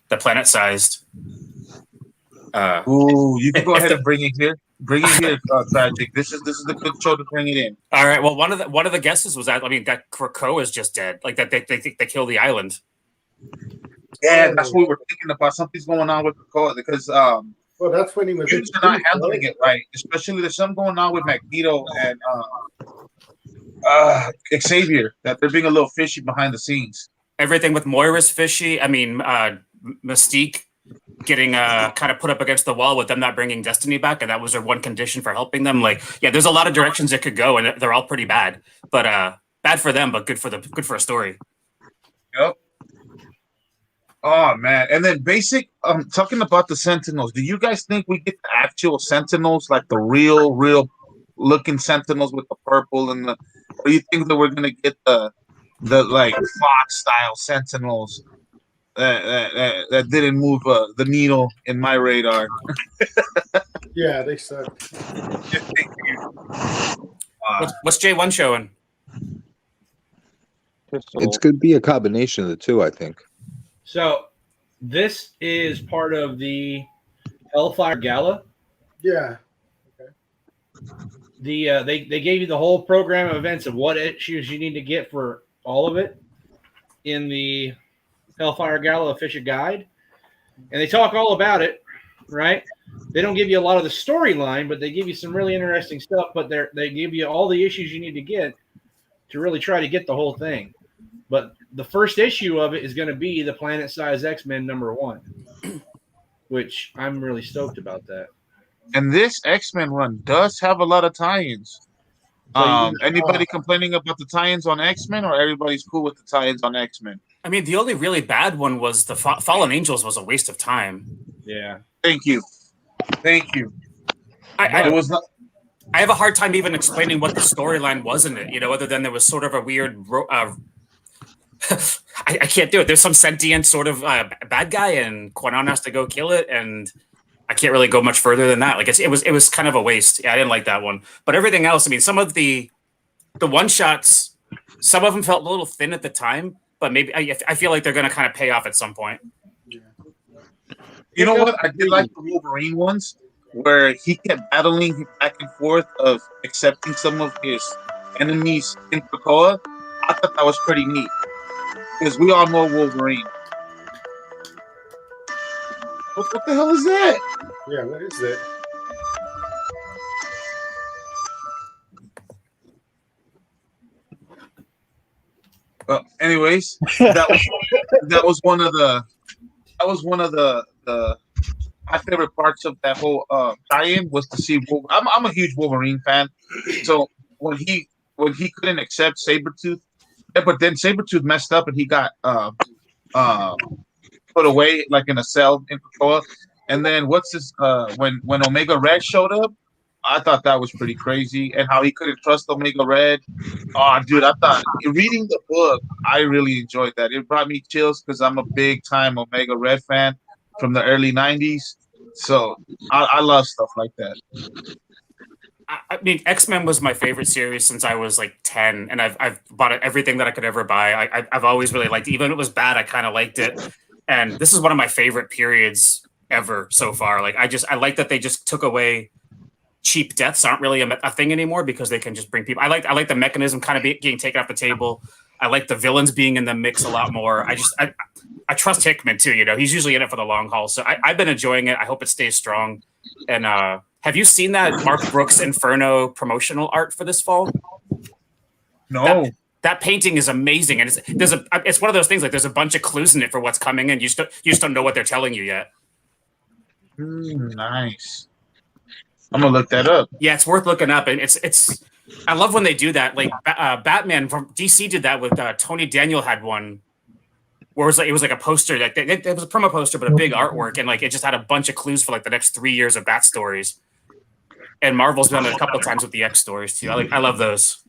the planet-sized. You can go ahead and bring it here. Bring it here, Tragic. This is the good show to bring it in. All right. Well, one of the guesses was that that Krakoa is just dead. Like that they think they killed the island. Yeah, that's what we were thinking about. Something's going on with Krakoa because well, that's when he was. They're not handling it right. Especially there's something going on with Magneto and Xavier that they're being a little fishy behind the scenes. Everything with Moira's fishy. I mean, Mystique getting kind of put up against the wall with them not bringing Destiny back, and that was their one condition for helping them. Like, yeah, there's a lot of directions it could go, and they're all pretty bad. But bad for them, but good for a story. Yep. Oh man, and then basic. Talking about the Sentinels. Do you guys think we get the actual Sentinels, like the real looking Sentinels with the purple and the? Or do you think that we're gonna get the like Fox style Sentinels that didn't move the needle in my radar? Yeah, they suck. What's J1 showing? It's going to be a combination of the two, I think. So this is part of the Hellfire Gala. Yeah. Okay. They gave you the whole program of events of what issues you need to get for all of it in the Hellfire Gala official guide, and they talk all about it. Right? They don't give you a lot of the storyline, but they give you some really interesting stuff. But they give you all the issues you need to get to really try to get the whole thing. But the first issue of it is going to be the Planet-Size X-Men #1, which I'm really stoked about that. And this X-Men run does have a lot of tie-ins. Anybody complaining about the tie-ins on X-Men, or everybody's cool with the tie-ins on X-Men? I mean, the only really bad one was the Fallen Angels was a waste of time. Yeah. Thank you. I have a hard time even explaining what the storyline was in it, other than there was sort of a weird I can't do it. There's some sentient sort of bad guy, and Quanon has to go kill it, and I can't really go much further than that. Like it was kind of a waste. Yeah, I didn't like that one. But everything else, I mean, some of the one shots, some of them felt a little thin at the time, but maybe I feel like they're going to kind of pay off at some point. You know what? I did like the Wolverine ones where he kept battling back and forth of accepting some of his enemies in Krakoa. I thought that was pretty neat. Because we all know Wolverine. What the hell is that? Yeah, what is that? Anyways, that was one of the my favorite parts of that whole tie-in was to see. I'm a huge Wolverine fan, so when he couldn't accept Sabretooth. Yeah, but then Sabretooth messed up and he got put away like in a cell in Krakoa. And then when Omega Red showed up, I thought that was pretty crazy. And how he couldn't trust Omega Red. Oh, dude, I thought reading the book, I really enjoyed that. It brought me chills because I'm a big time Omega Red fan from the early 90s. So I love stuff like that. I mean, X-Men was my favorite series since I was like 10, and I've bought everything that I could ever buy. I've always really liked it. Even if it was bad, I kind of liked it. And this is one of my favorite periods ever so far. Like I like that they just took away cheap deaths aren't really a thing anymore because they can just bring people. I like the mechanism kind of getting taken off the table. I like the villains being in the mix a lot more. I trust Hickman too. He's usually in it for the long haul. So I've been enjoying it. I hope it stays strong. And have you seen that Mark Brooks Inferno promotional art for this fall? No. That painting is amazing, and it's one of those things like there's a bunch of clues in it for what's coming, and you just don't know what they're telling you yet. Nice. I'm gonna look that up. Yeah, it's worth looking up, and it's. I love when they do that. Like Batman from DC did that with Tony Daniel had one where it was like a poster, like it was a promo poster, but a big artwork, and like it just had a bunch of clues for like the next 3 years of Bat stories. And Marvel's done it a couple of times with the X stories too. I love those.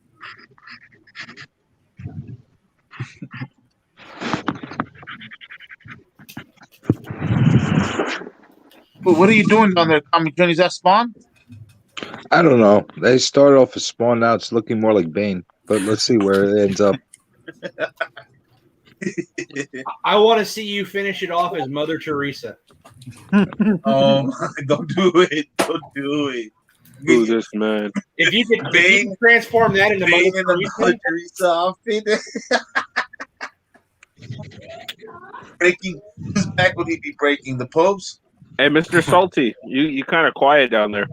Well, what are you doing down there, Tommy John? Is that Spawn? I don't know. They started off as Spawn. Now it's looking more like Bane. But let's see where it ends up. I want to see you finish it off as Mother Teresa. Oh, don't do it! Don't do it! Who's this man? If you could transform that into Mother Teresa outfit. Breaking. Whose back would he be breaking? The Pope's? Hey, Mr. Salty, you kind of quiet down there.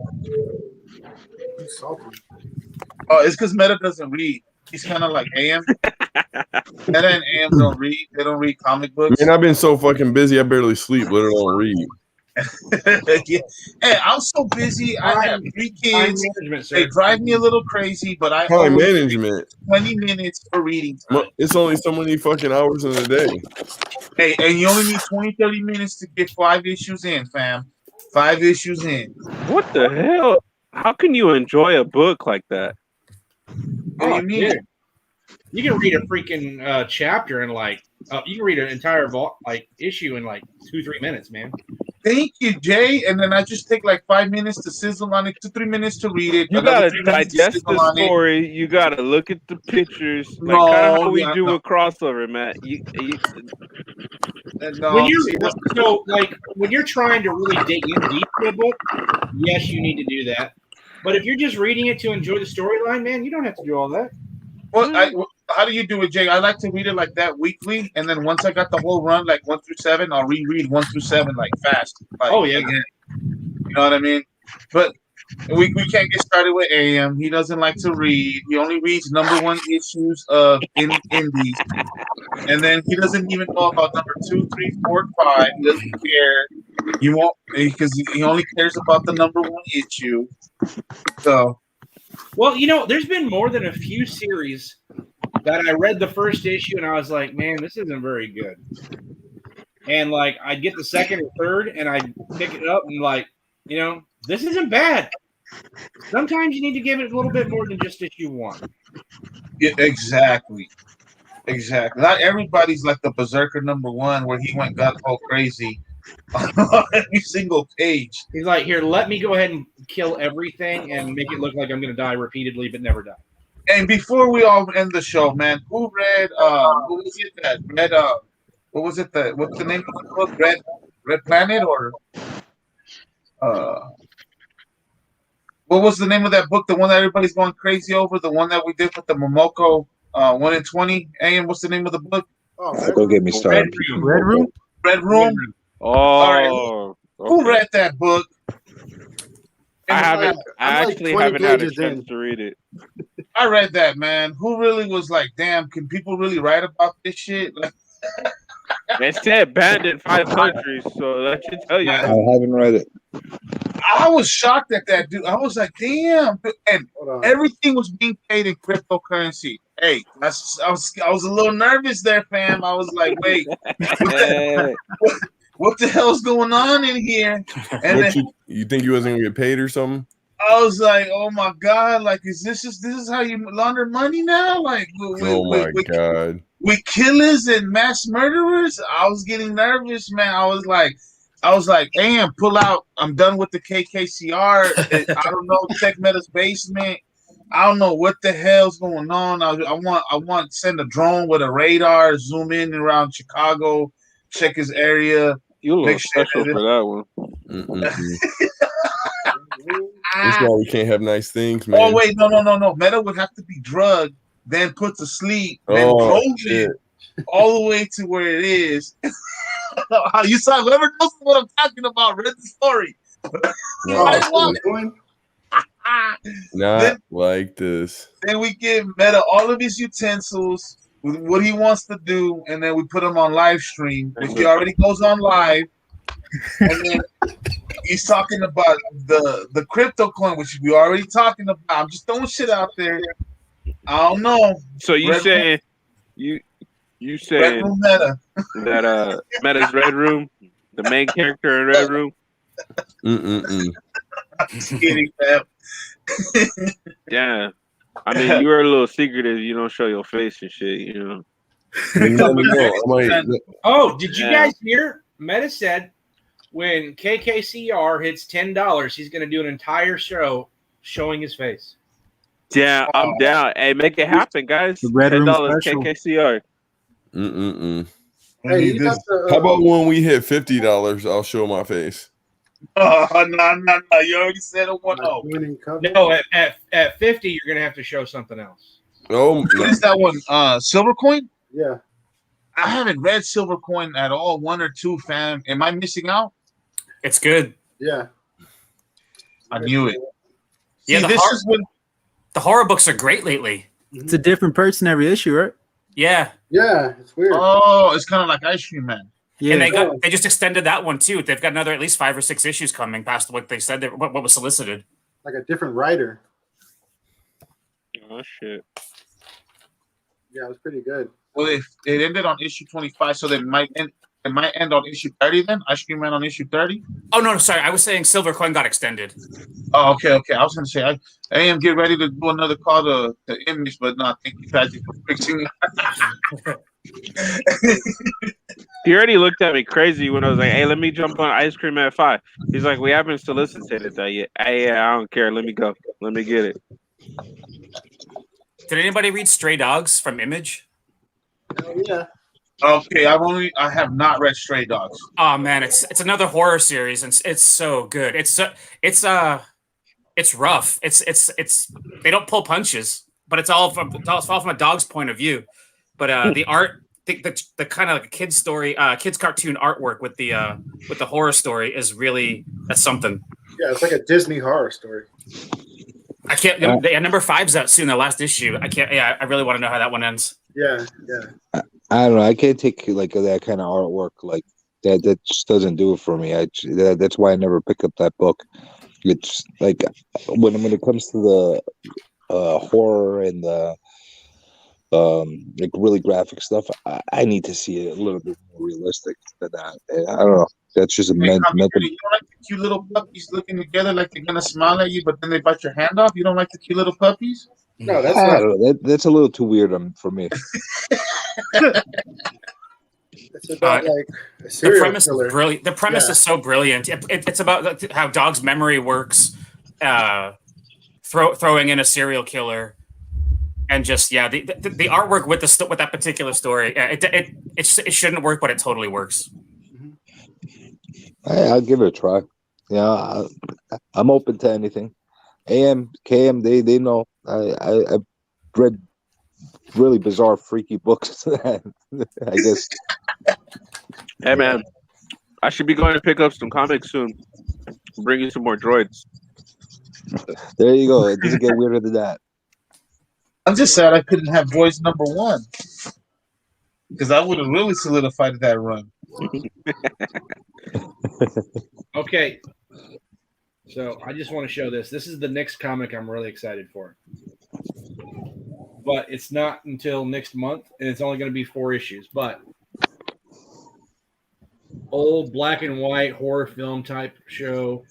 Salty. Oh, it's because Meta doesn't read. He's kind of like AM. Meta and AM don't read. They don't read comic books. Man, I've been so fucking busy. I barely sleep, let alone read. Yeah. Hey, I'm so busy. I have 3 kids. They drive me a little crazy, but I Time management. 20 minutes for reading time. It's only so many fucking hours in a day. Hey, and you only need 20, 30 minutes to get 5 issues in, fam. 5 issues in. What the hell? How can you enjoy a book like that? What do you mean? Dude. You can read a freaking chapter in like you can read an entire issue in like 2-3 minutes, man. Thank you, Jay. And then I just take like 5 minutes to sizzle on it, 2-3 minutes to read it. You gotta digest the story. You gotta look at the pictures, like kind of how we do with crossover, Matt. When you're trying to really dig in deep to a book, yes, you need to do that. But if you're just reading it to enjoy the storyline, man, you don't have to do all that. Well, how do you do it, Jay? I like to read it like that weekly, and then once I got the whole run, like 1 through 7, I'll reread 1 through 7 like fast. Like, again. You know what I mean? But we can't get started with AM. He doesn't like to read. He only reads #1 issues of indies, and then he doesn't even know about number 2, 3, 4, 5. He doesn't care. You won't because he only cares about the #1 issue. So. Well, there's been more than a few series that I read the first issue and I was like, man, this isn't very good. And like, I'd get the second or third and I'd pick it up and like, this isn't bad. Sometimes you need to give it a little bit more than just issue 1. Yeah, exactly. Not everybody's like the Berserker #1 where he went gung-ho crazy on every single page. He's like, here, let me go ahead and kill everything and make it look like I'm going to die repeatedly but never die. And before we all end the show, man, who read what was it that read what was it that what's the name of the book? Red Planet or what was the name of that book? The one that everybody's going crazy over, the one that we did with the Momoko 1 in 20. And what's the name of the book? Don't get me started. Red Room? Red Room. Oh, all right. Who read that book? I actually haven't had a chance to read it. I read that, man. Who really was like, damn, can people really write about this shit? It said banned in 5 countries, so that should tell you. I haven't read it. I was shocked at that, dude. I was like, damn. And everything was being paid in cryptocurrency. Hey, I was a little nervous there, fam. I was like, wait, what the hell's going on in here? And then, you think you wasn't gonna get paid or something? I was like, oh my god, like this is how you launder money now? Like God. With killers and mass murderers? I was getting nervous, man. I was like, damn, pull out. I'm done with the KKCR. I don't know, Tech Meta's basement. I don't know what the hell's going on. I want to send a drone with a radar, zoom in around Chicago, check his area. You look special for that one. That's why we can't have nice things, man. Oh wait, no. Meta would have to be drugged, then put to sleep, then drove it all the way to where it is. You saw whoever knows what I'm talking about. Read the story. Not like this. Then we give Meta all of his utensils with what he wants to do, and then we put him on live stream, which he already goes on live. And then he's talking about the crypto coin, which we already talking about. I'm just throwing shit out there. I don't know. So you saying you You Red saying Room Meta. that Meta's Red Room, the main character in Red Room? Mm-mm-mm. I'm just kidding, man. Yeah. I mean, you were a little secretive. You don't show your face and shit, you know. You never know. I might, Oh, did you Yeah. guys hear? Meta said when KKCR hits $10, he's going to do an entire show showing his face. Yeah, I'm down. Hey, make it happen, guys. The Red Room $10 special. KKCR. mm-mm-mm. I Hey, need you this. got the. How about when we hit $50, I'll show my face. Oh, no. You already said a 1-0. winning cover? No, at 50, you're going to have to show something else. Oh, What is that one? Silver Coin? Yeah. I haven't read Silver Coin at all. 1 or 2, fam. Am I missing out? It's good. Yeah. I knew it. Yeah, See, the this horror- is when. The horror books are great lately. It's a different person every issue, right? Yeah. Yeah, it's weird. Oh, it's kind of like Ice Cream Man. Yeah. And they just extended that one too. They've got another at least 5 or 6 issues coming past what they said what was solicited. Like a different writer. Oh shit. Yeah, it was pretty good. Well, if it ended on issue 25, so they might end. It might end on issue 30 then. Ice Cream Man on issue 30. Oh no, sorry. I was saying Silver Coin got extended. Oh, okay. I was gonna say I am getting ready to do another call to the Image, but no, thank you, Patrick, for fixing. He already looked at me crazy when I was like, "Hey, let me jump on Ice Cream at 5." He's like, "We haven't solicited that yet." Hey, yeah, I don't care. Let me go. Let me get it. Did anybody read Stray Dogs from Image? Oh, yeah. Okay, I have not read Stray Dogs. Oh man, it's another horror series and it's so good. It's rough. It's they don't pull punches, but it's all from a dog's point of view. But the art, the kind of like kids story, kids cartoon artwork with the horror story is really that's something. Yeah, it's like a Disney horror story. I can't. Number 5's out soon. The last issue. I can't. Yeah, I really want to know how that one ends. Yeah. I don't know. I can't take like that kind of artwork like that. That just doesn't do it for me. That's why I never pick up that book. It's like when it comes to the horror and the like really graphic stuff, I need to see it a little bit more realistic than that. And I don't know. That's just a mental. You don't like the cute little puppies looking together like they're gonna smile at you, but then they bite your hand off. You don't like the cute little puppies? No, that's I not. don't know. That's a little too weird for me. It's about like a serial The premise killer. is brilliant. The premise is so brilliant. It's about how dog's memory works, throwing in a serial killer, and just the artwork with that particular story. It shouldn't work, but it totally works. I'll give it a try. Yeah, I'm open to anything. AM, KM, they know. I've read really bizarre, freaky books. I guess. Hey man, I should be going to pick up some comics soon. Bring you some more droids. There you go. It doesn't get weirder than that. I'm just sad I couldn't have voice number 1 because I would have really solidified that run. Okay. So I just want to show this. This is the next comic I'm really excited for. But it's not until next month, and it's only going to be 4 issues. But old black and white horror film type show.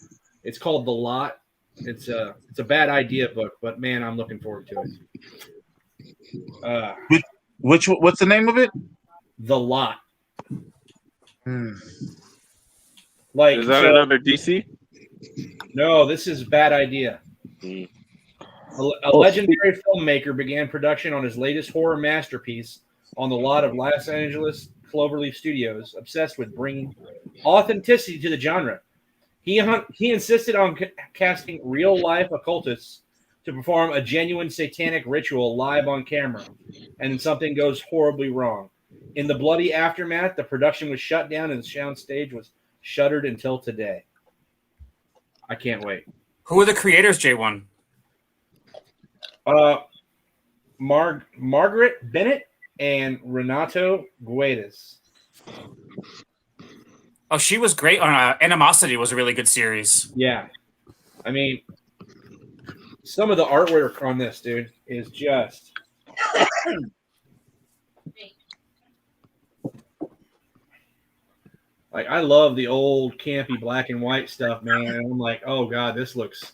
It's called The Lot. It's a bad idea book, but man, I'm looking forward to it. What's the name of it? The Lot. Like, is that another DC? No, this is Bad Idea. A legendary filmmaker began production on his latest horror masterpiece on the lot of Los Angeles Cloverleaf Studios, obsessed with bringing authenticity to the genre. He insisted on casting real-life occultists to perform a genuine satanic ritual live on camera, and something goes horribly wrong. In the bloody aftermath, the production was shut down and the sound stage was shuttered until today. I can't wait. Who are the creators, J1? Margaret Bennett and Renato Guedes. Oh, she was great on Animosity. Was a really good series. Yeah, I mean, some of the artwork on this, dude, is just Like I love the old campy black and white stuff, man. And I'm like, oh god, this looks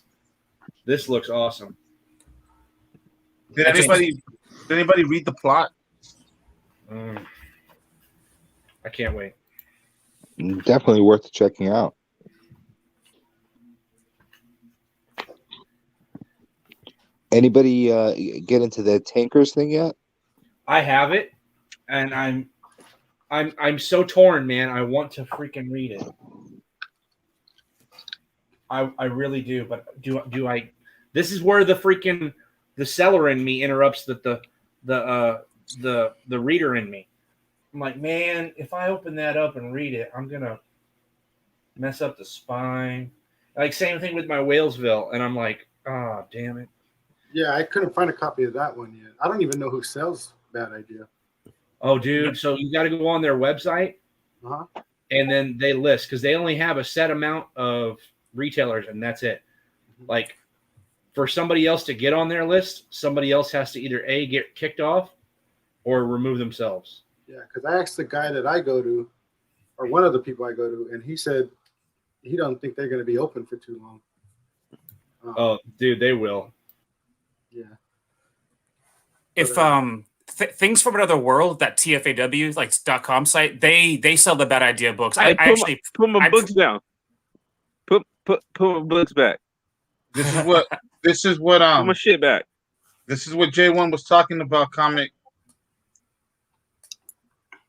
awesome. Did anybody read the plot? I can't wait. Definitely worth checking out. Anybody get into the tankers thing yet? I have it, and I'm so torn, man. I want to freaking read it. I really do, but do I? This is where the seller in me interrupts the reader in me. I'm like, man, if I open that up and read it, I'm gonna mess up the spine. Like same thing with my Whalesville, and I'm like, oh damn it. Yeah, I couldn't find a copy of that one yet. I don't even know who sells Bad Idea. Oh, dude, so you got to go on their website, and then they list because they only have a set amount of retailers, and that's it. Like for somebody else to get on their list, somebody else has to either A, get kicked off or remove themselves. Yeah, because I asked the guy that I go to, or one of the people I go to, and he said he don't think they're going to be open for too long. Oh, dude, they will. Yeah. If Things from Another World, that TFAW like .com site, they sell the Bad Idea books. I actually put my books down. Put my books back. This is what put my shit back. This is what J1 was talking about. Comic.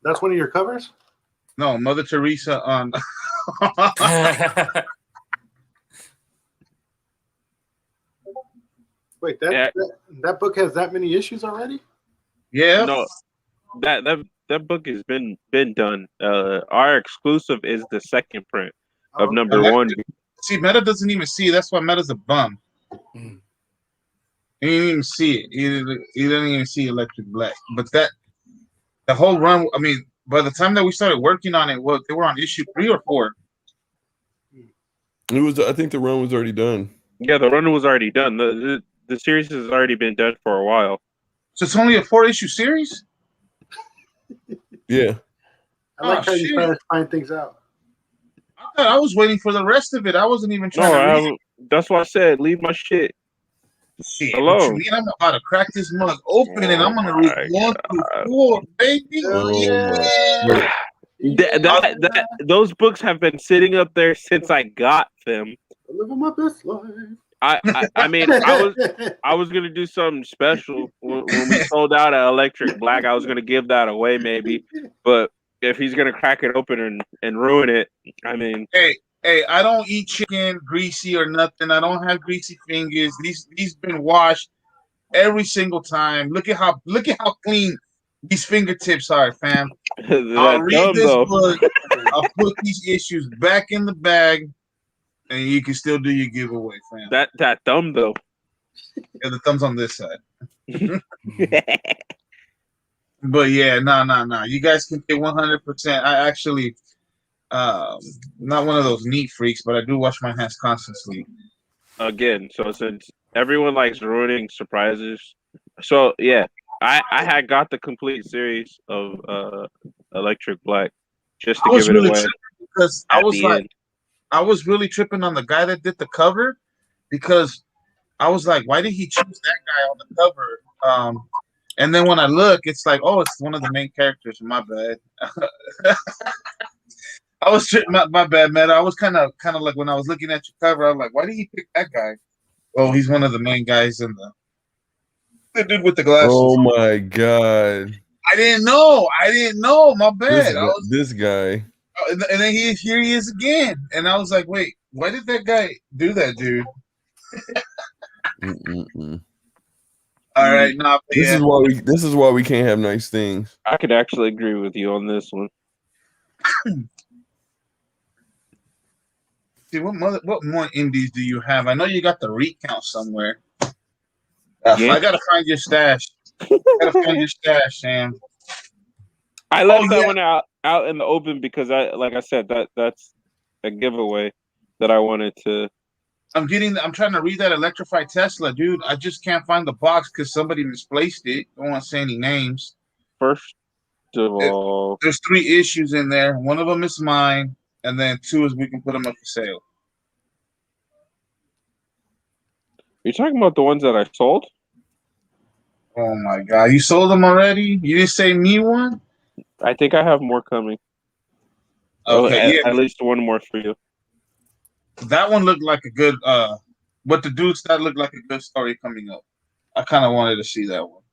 That's one of your covers? No, Mother Teresa on. Wait, that book has that many issues already? Yeah. No, that book has been done. Our exclusive is the second print of number one. See, Meta doesn't even see it. That's why Meta's a bum. He didn't even see it. He didn't even see Electric Black. But the whole run. I mean, by the time that we started working on it, they were on issue 3 or 4. It was. I think the run was already done. Yeah, the run was already done. The series has already been done for a while. So it's only a 4-issue series? Yeah. I like how you try to find things out. I was waiting for the rest of it. I wasn't even trying to read it. That's why I said leave my shit alone. What you mean? I'm about to crack this mug open and I'm going to read 1 through 4, baby. Those books have been sitting up there since I got them. Living my best life. I mean, I was gonna do something special when we sold out at Electric Black. I was gonna give that away, maybe. But if he's gonna crack it open and ruin it, I mean, hey, I don't eat chicken greasy or nothing. I don't have greasy fingers. These been washed every single time. Look at how clean these fingertips are, fam. I'll read this book. I'll put these issues back in the bag. And you can still do your giveaway, fam. That thumb though. Yeah, the thumb's on this side. But yeah, no. You guys can pay 100%. I actually, not one of those neat freaks, but I do wash my hands constantly. Again, so since everyone likes ruining surprises, so yeah, I had got the complete series of Electric Black just to give it away because I was really tripping on the guy that did the cover because I was like, why did he choose that guy on the cover? And then when I look, it's like, oh, it's one of the main characters. My bad. I was tripping. My bad, man. I was kind of like when I was looking at your cover, I was like, why did he pick that guy? Oh, he's one of the main guys in the dude with the glasses. Oh my god! I didn't know. My bad. This guy. And then here he is again, and I was like, "Wait, why did that guy do that, dude?" All right, now This is why we can't have nice things. I could actually agree with you on this one. See, what more indies do you have? I know you got the recount somewhere. I gotta find your stash. Sam. I left that one out in the open because like I said, that's a giveaway that I wanted to. I'm trying to read that Electrified Tesla, dude. I just can't find the box because somebody misplaced it. I don't want to say any names. First of all, there's 3 issues in there. One of them is mine, and then 2 is we can put them up for sale. you're talking about the ones that I sold? Oh my god, you sold them already? You didn't say me one? I think I have more coming. Okay, yeah. At least one more for you. That one looked like a good but the dudes that looked like a good story coming up. I kind of wanted to see that one.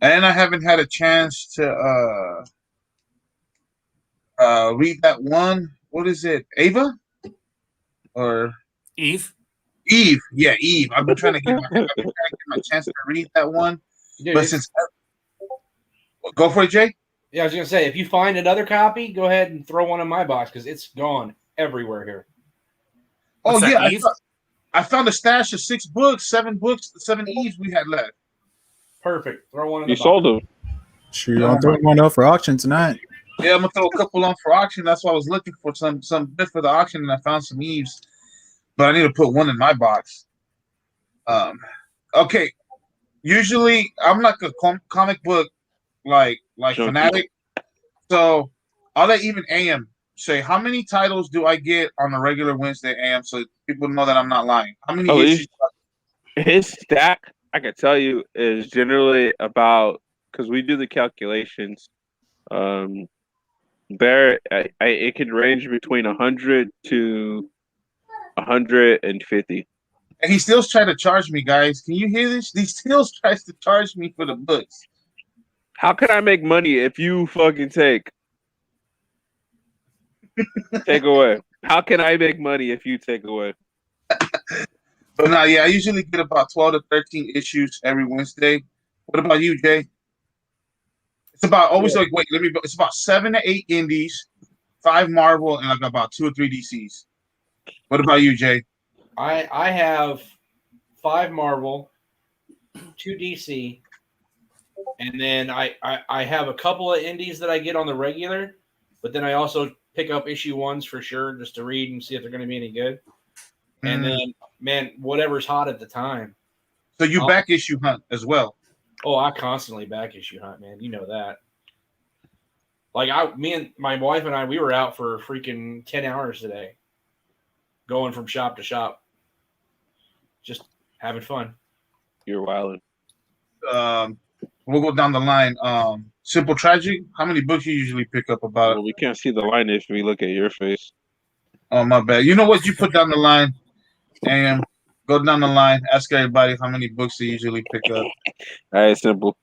And I haven't had a chance to read that one. What is it? Ava? Or Eve? Eve. Yeah, Eve. I've been trying to get my chance to read that one. Dude, But since go for it, Jay. Yeah, I was gonna say, if you find another copy, go ahead and throw one in my box because it's gone everywhere here. Oh What's yeah, that, I found a stash of 6 books, 7 Eves we had left. Perfect. Throw one in You the sold box. them. Shoot, I'm throwing one up for auction tonight. Yeah, I'm gonna throw a couple on for auction. That's why I was looking for some bit for the auction, and I found some Eves, but I need to put one in my box. Okay. Usually, I'm like a comic book like fanatic. So I'll let even AM say how many titles do I get on a regular Wednesday, AM, so people know that I'm not lying. How many issues? His stack, I can tell you, is generally about, because we do the calculations. It can range between 100 to 150. And he still trying to charge me, guys. Can you hear this? He still tries to charge me for the books. How can I make money if you fucking take away? How can I make money if you take away? But no, yeah, I usually get about 12 to 13 issues every Wednesday. What about you, Jay? It's about always like it's about 7 to 8 indies, 5 Marvel, and like about 2 or 3 DCs. What about you, Jay? I have 5 Marvel, 2 DC, and then I have a couple of indies that I get on the regular, but then I also pick up issue 1s for sure just to read and see if they're going to be any good. And then, man, whatever's hot at the time. So you back issue hunt as well? Oh, I constantly back issue hunt, man. You know that. Like me and my wife and I, we were out for freaking 10 hours today, going from shop to shop, just having fun. You're wilding. We'll go down the line. Simple Tragic. How many books you usually pick up about? Well, we can't see the line if we look at your face. Oh, my bad. You know what? You put down the line, and go down the line. Ask everybody how many books they usually pick up. All right, Simple.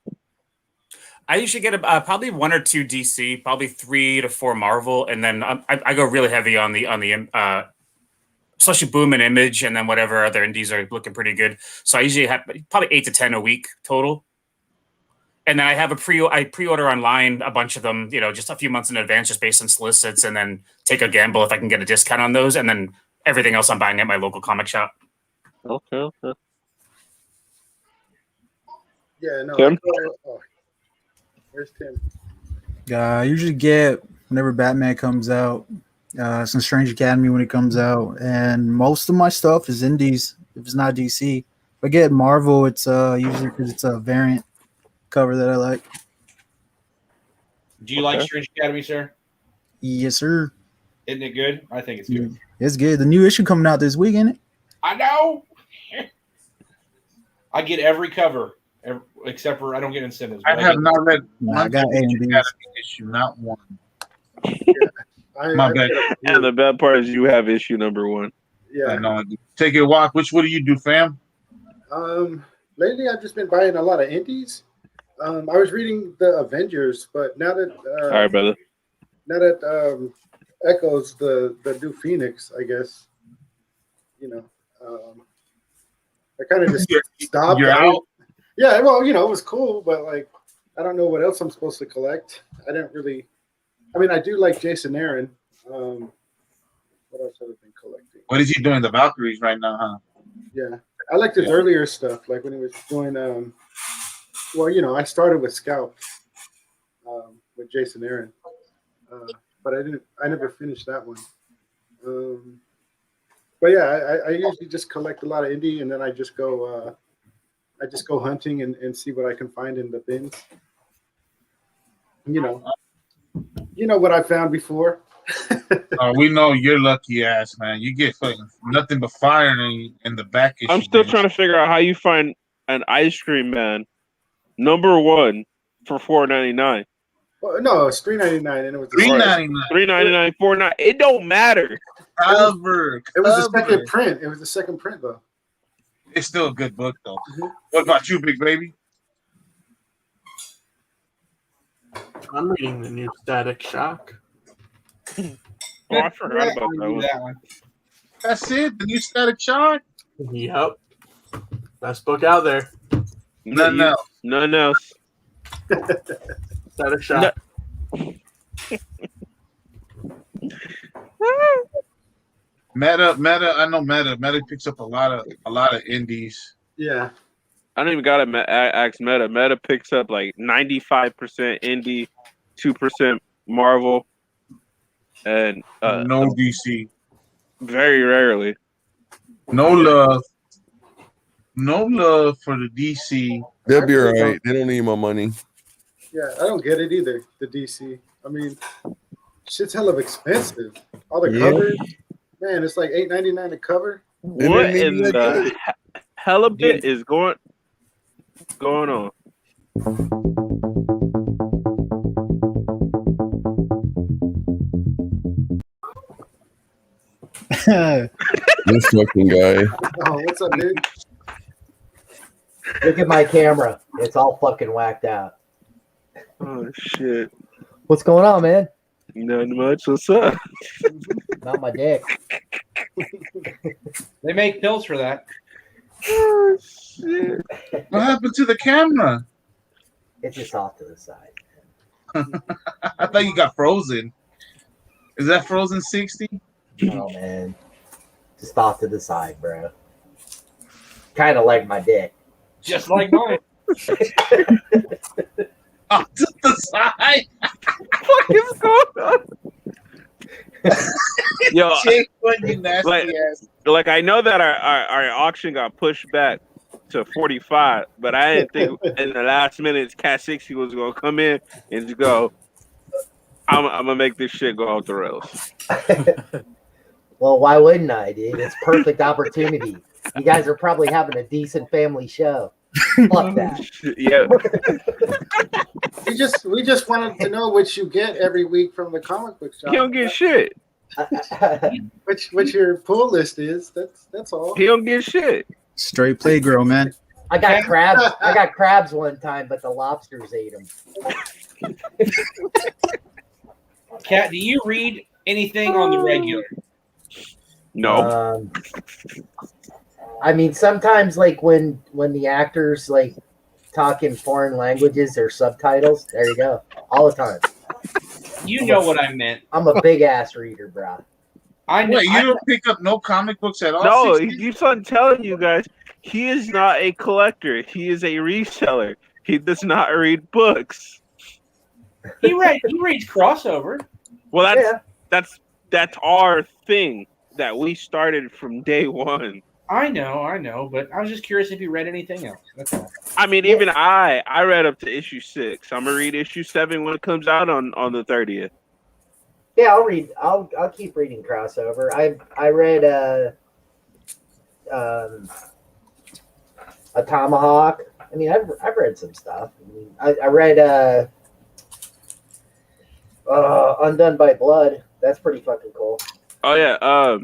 I usually get probably 1 or 2 DC, probably 3 to 4 Marvel, and then I go really heavy on the especially Boom and Image, and then whatever other indies are looking pretty good. So I usually have probably 8 to 10 a week total. And then I have I pre-order online a bunch of them, just a few months in advance, just based on solicits, and then take a gamble if I can get a discount on those, and then everything else I'm buying at my local comic shop. Okay. Yeah, no. Tim? Where's Tim? I usually get whenever Batman comes out, some Strange Academy when it comes out, and most of my stuff is indies. If it's not DC, if I get Marvel, it's usually because it's a variant cover that I like. Do you like Strange Academy, sir? Yes, sir. Isn't it good? I think it's good. It's good. The new issue coming out this week, isn't it? I know. I get every cover, except for I don't get incentives. I have not read I got A and B issue, not one. My bad. And the bad part is you have issue number 1. Yeah. No, take it walk. What do you do, fam? Lately I've just been buying a lot of indies. I was reading the Avengers, but now that all right, brother. Now that Echo's the new Phoenix, I guess. I kind of just stopped. You're out? Yeah, well, it was cool, but like, I don't know what else I'm supposed to collect. I didn't really. I mean, I do like Jason Aaron. What else have I been collecting? What is he doing? The Valkyries right now, huh? Yeah, I liked his earlier stuff, like when he was doing. Well, I started with Scout with Jason Aaron, but I never finished that one. But yeah, I usually just collect a lot of indie, and then I just go hunting and see what I can find in the bins. You know what I found before? We know you're lucky ass, man. You get fucking nothing but fire in the back issue. I'm still trying to figure out how you find an Ice Cream Man #1 for $4.99. Well, no, it's $3.99, and it was $3.99, $3.99, $4.99. It don't matter. Cover. It was the second print. It was the second print, though. It's still a good book, though. What about you, big baby? I'm reading the new Static Shock. Oh, I forgot about that one. That's it? The new Static Shock? Yep. Best book out there. Nothing else. Nothing else. Static Shock. Meta. I know Meta. Meta picks up a lot of indies. Yeah. I don't even got to ask Meta. Meta picks up like 95% indie, 2% Marvel, and no DC. Very rarely. No love for the DC. They'll be all right. They don't need my money. Yeah, I don't get it either. The DC. I mean, shit's hella expensive. All the covers, man, it's like $8.99 a cover. What in the hella bit is going on? This fucking guy. Oh, what's up, dude? Look at my camera. It's all fucking whacked out. Oh shit! What's going on, man? Nothing much. What's up? Not my dick. They make pills for that. Oh shit! What happened to the camera? It's just off to the side. I thought you got frozen. Is that Frozen 60? Oh man, just off to the side, bro. Kind of like my dick. Just like mine. Off to the side. What is going on? Yo, Jake, you nasty ass. like I know that our auction got pushed back to 45, but I didn't think in the last minutes Cat 60 was gonna come in and just go, I'm gonna make this shit go off the rails. Well, why wouldn't I, dude? It's perfect opportunity. You guys are probably having a decent family show. Fuck that. Yeah. We just wanted to know what you get every week from the comic book shop. He don't get shit. What your pull list is. That's all. He don't get shit. Straight playgirl, man. I got crabs. I got crabs one time, but the lobsters ate them. Kat, do you read anything on the regular? No. I mean, sometimes like when the actors like talk in foreign languages or subtitles, there you go. All the time. You know what I meant. I'm a big ass reader, bro. I know. Wait, you don't pick up no comic books at all? No, 60? he's on telling you guys, he is not a collector. He is a reseller. He does not read books. He reads crossover. Well, that's our thing that we started from day one. I know, but I was just curious if you read anything else. That's all. I mean, even I read up to issue 6. I'm gonna read issue 7 when it comes out on the 30th. Yeah, I'll read. I'll keep reading crossover. I read a Tomahawk. I mean, I've read some stuff. I mean, I read Undone by Blood. That's pretty fucking cool. Oh yeah.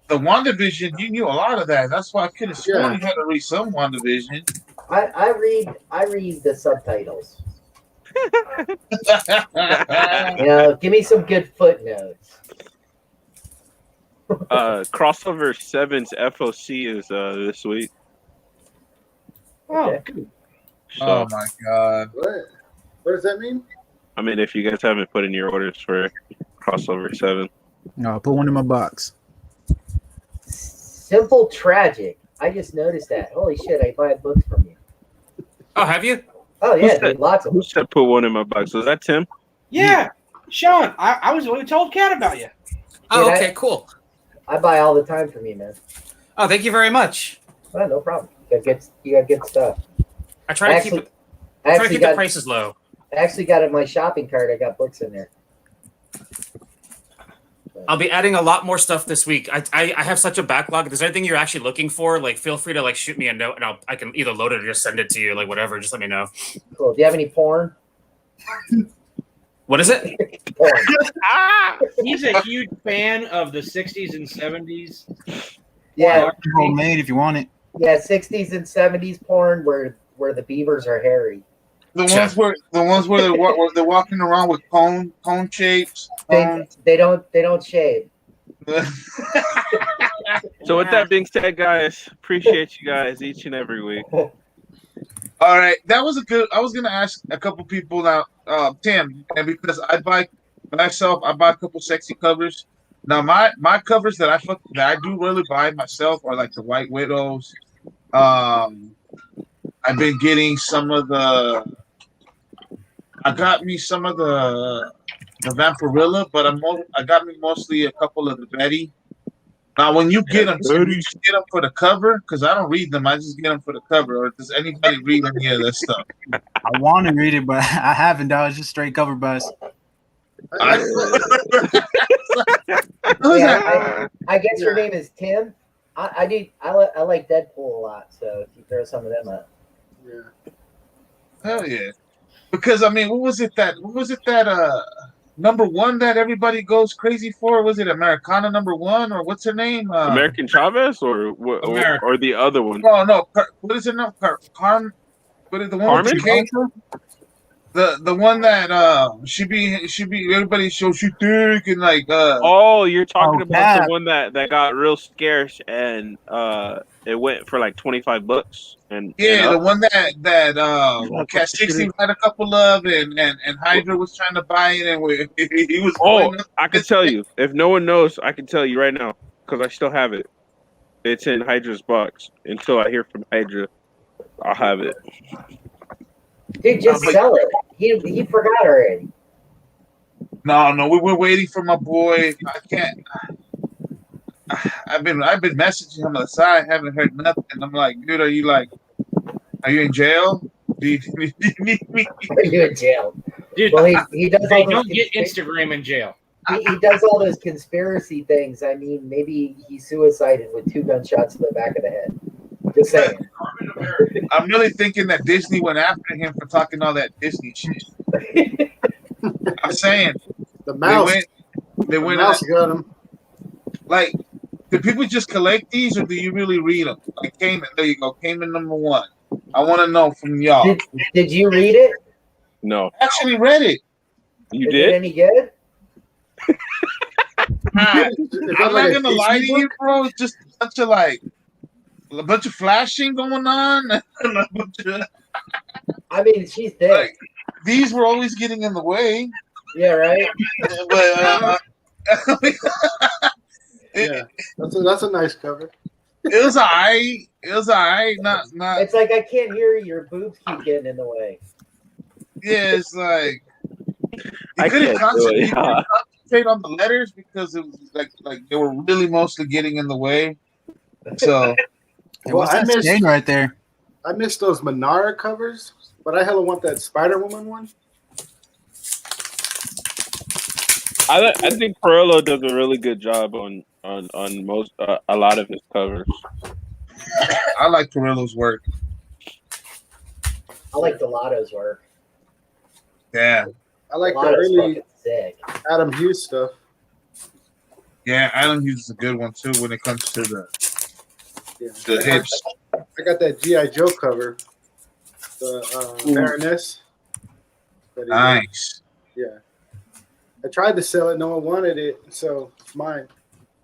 The WandaVision, you knew a lot of that. That's why I could have sworn you had to read some WandaVision. I read the subtitles. You know, give me some good footnotes. Crossover 7's FOC is this week. Oh, Okay. good. So, Oh my god. What does that mean? I mean, if you guys haven't put in your orders for Crossover 7. No, I'll put one in my box. Simple Tragic. I just noticed that. Holy shit! I buy books from you. Oh, have you? Oh yeah, Who's that? dude, lots of Who them. said put one in my box? Was that Tim? Yeah, Sean. I was the one who told Kat about you. Oh, Dude, okay, cool. I buy all the time from you, man. Oh, thank you very much. Oh, no problem. You got good stuff. I try to keep the prices low. I actually got in my shopping cart. I got books in there. I'll be adding a lot more stuff this week. I have such a backlog. If there's anything you're actually looking for, like feel free to like shoot me a note and I can either load it or just send it to you, like whatever. Just let me know. Cool. Do you have any porn? What is it? He's a huge fan of the 60s and 70s. Yeah, homemade if you want it. Yeah, 60s and 70s porn where the beavers are hairy. The ones where they're walking around with cone shapes. They don't shave. So with that being said, guys, appreciate you guys each and every week. All right, that was a good. I was gonna ask a couple people now, Tim, and because I buy a couple sexy covers. Now my covers that I do really buy myself are like the White Widows. I've been getting some of the. I got me some of the Vampirilla, but I got me mostly a couple of the Betty. Now, when you get them, do you just get them for the cover? Because I don't read them. I just get them for the cover. Or does anybody read any of this stuff? I want to read it, but I haven't. That was just straight cover buzz. I guess your name is Tim. I like Deadpool a lot, so if you throw some of them up. Yeah. Hell yeah. Because I mean, what was it that number one that everybody goes crazy for? Was it Americana number one, or what's her name? American Chavez or the other one? No. What is it now? What is the one with the cake? The one that she be everybody so she thick and like Oh, you're talking about the one that got real scarce and it went for like $25 and the one that Cat 60 had a couple of and Hydra was trying to buy it and he was I can tell you if no one knows I can tell you right now because I still have it. It's in Hydra's box until I hear from Hydra. I'll have it. Dude, just sell it. He forgot already. No, we're waiting for my boy. I can't. I've been messaging him on the side. Haven't heard nothing. I'm like, dude, are you in jail? Do you need me? Are you in jail, dude? Well, he does. They don't get Instagram in jail. He does all those conspiracy things. I mean, maybe he suicided with 2 gunshots to the back of the head. Just saying. I'm really thinking that Disney went after him for talking all that Disney shit. I'm saying the mouse. They went. Mouse got him. Like, do people just collect these, or do you really read them? Like Cayman, there you go, Cayman number 1. I want to know from y'all. Did you read it? No, I actually read it. You Is did? it any good? I'm not gonna lie to you, bro. It's just a bunch of flashing going on. I mean, she's dead. Like, these were always getting in the way. Yeah, right. But yeah, that's a nice cover. It was alright. Not. It's like I can't hear you. Your boobs keep getting in the way. Yeah, it's like I couldn't can't do it. concentrate on the letters because it was like they were really mostly getting in the way. So, What's that stain right there? I missed those Manara covers, but I hella want that Spider-Woman one. I think Perillo does a really good job on most a lot of his covers. I like Perillo's work. I like Delato's work. Yeah, I like the Delato's early fucking sick. Adam Hughes stuff. Yeah, Adam Hughes is a good one too when it comes to the hips. I got that G.I. Joe cover, the Baroness. Nice. Yeah. I tried to sell it. No one wanted it, so it's mine.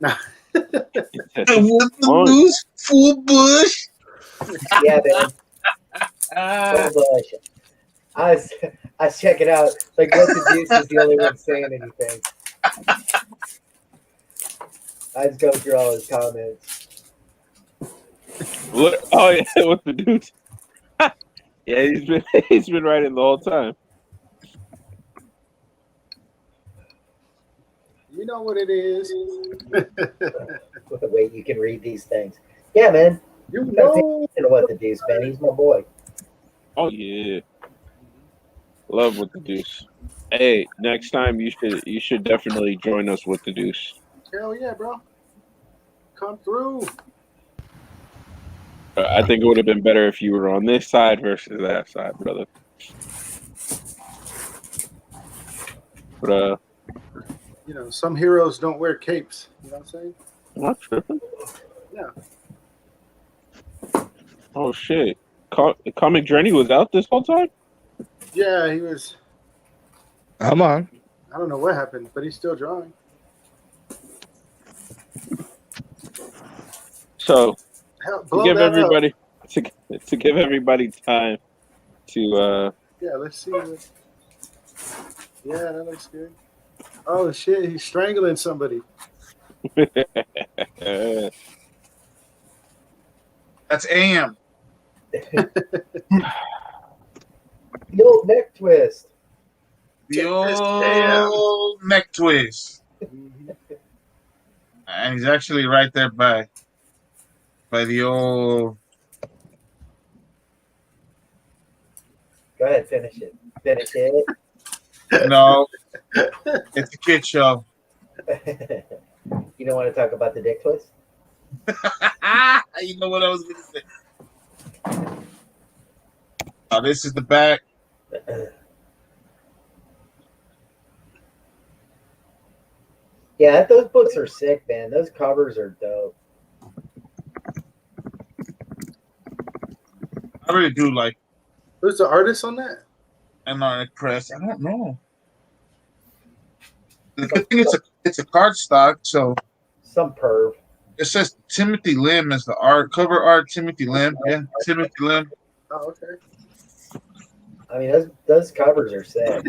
I want the loose full bush. Yeah, man. Full bush. I was checking out. Like, what the deuce is the only one saying anything. I just go through all his comments. What? Oh yeah, what's the dude? Yeah, he's been writing the whole time. You know what it is. Wait, you can read these things. Yeah, man. You know what the deuce, man. He's my boy. Oh yeah, love what the deuce. Hey, next time you should definitely join us with the Deuce. Hell yeah, bro. Come through. I think it would have been better if you were on this side versus that side, brother. But You know, some heroes don't wear capes. You know what I'm saying? I'm not tripping. Yeah. Oh shit! Comic Journey was out this whole time. Yeah, he was. Come on. I don't know what happened, but he's still drawing. So Hell, to blow give that everybody to give everybody time to Yeah, let's see. Yeah, that looks good. Oh shit, he's strangling somebody. That's AM. The old neck twist. The old neck twist. And he's actually right there by the old. Go ahead, finish it. Finish it. No, it's a kid show. You don't want to talk about the dick twist? You know what I was going to say. Oh, this is the back. Yeah, those books are sick, man. Those covers are dope. I really do like. Who's the artist on that? Anarchic Press. I don't know. The good thing it's a card stock, so some perv. It says Timothy Lim as the art cover art. Timothy Lim, yeah, Timothy Lim. Oh, okay. I mean, those covers are sick.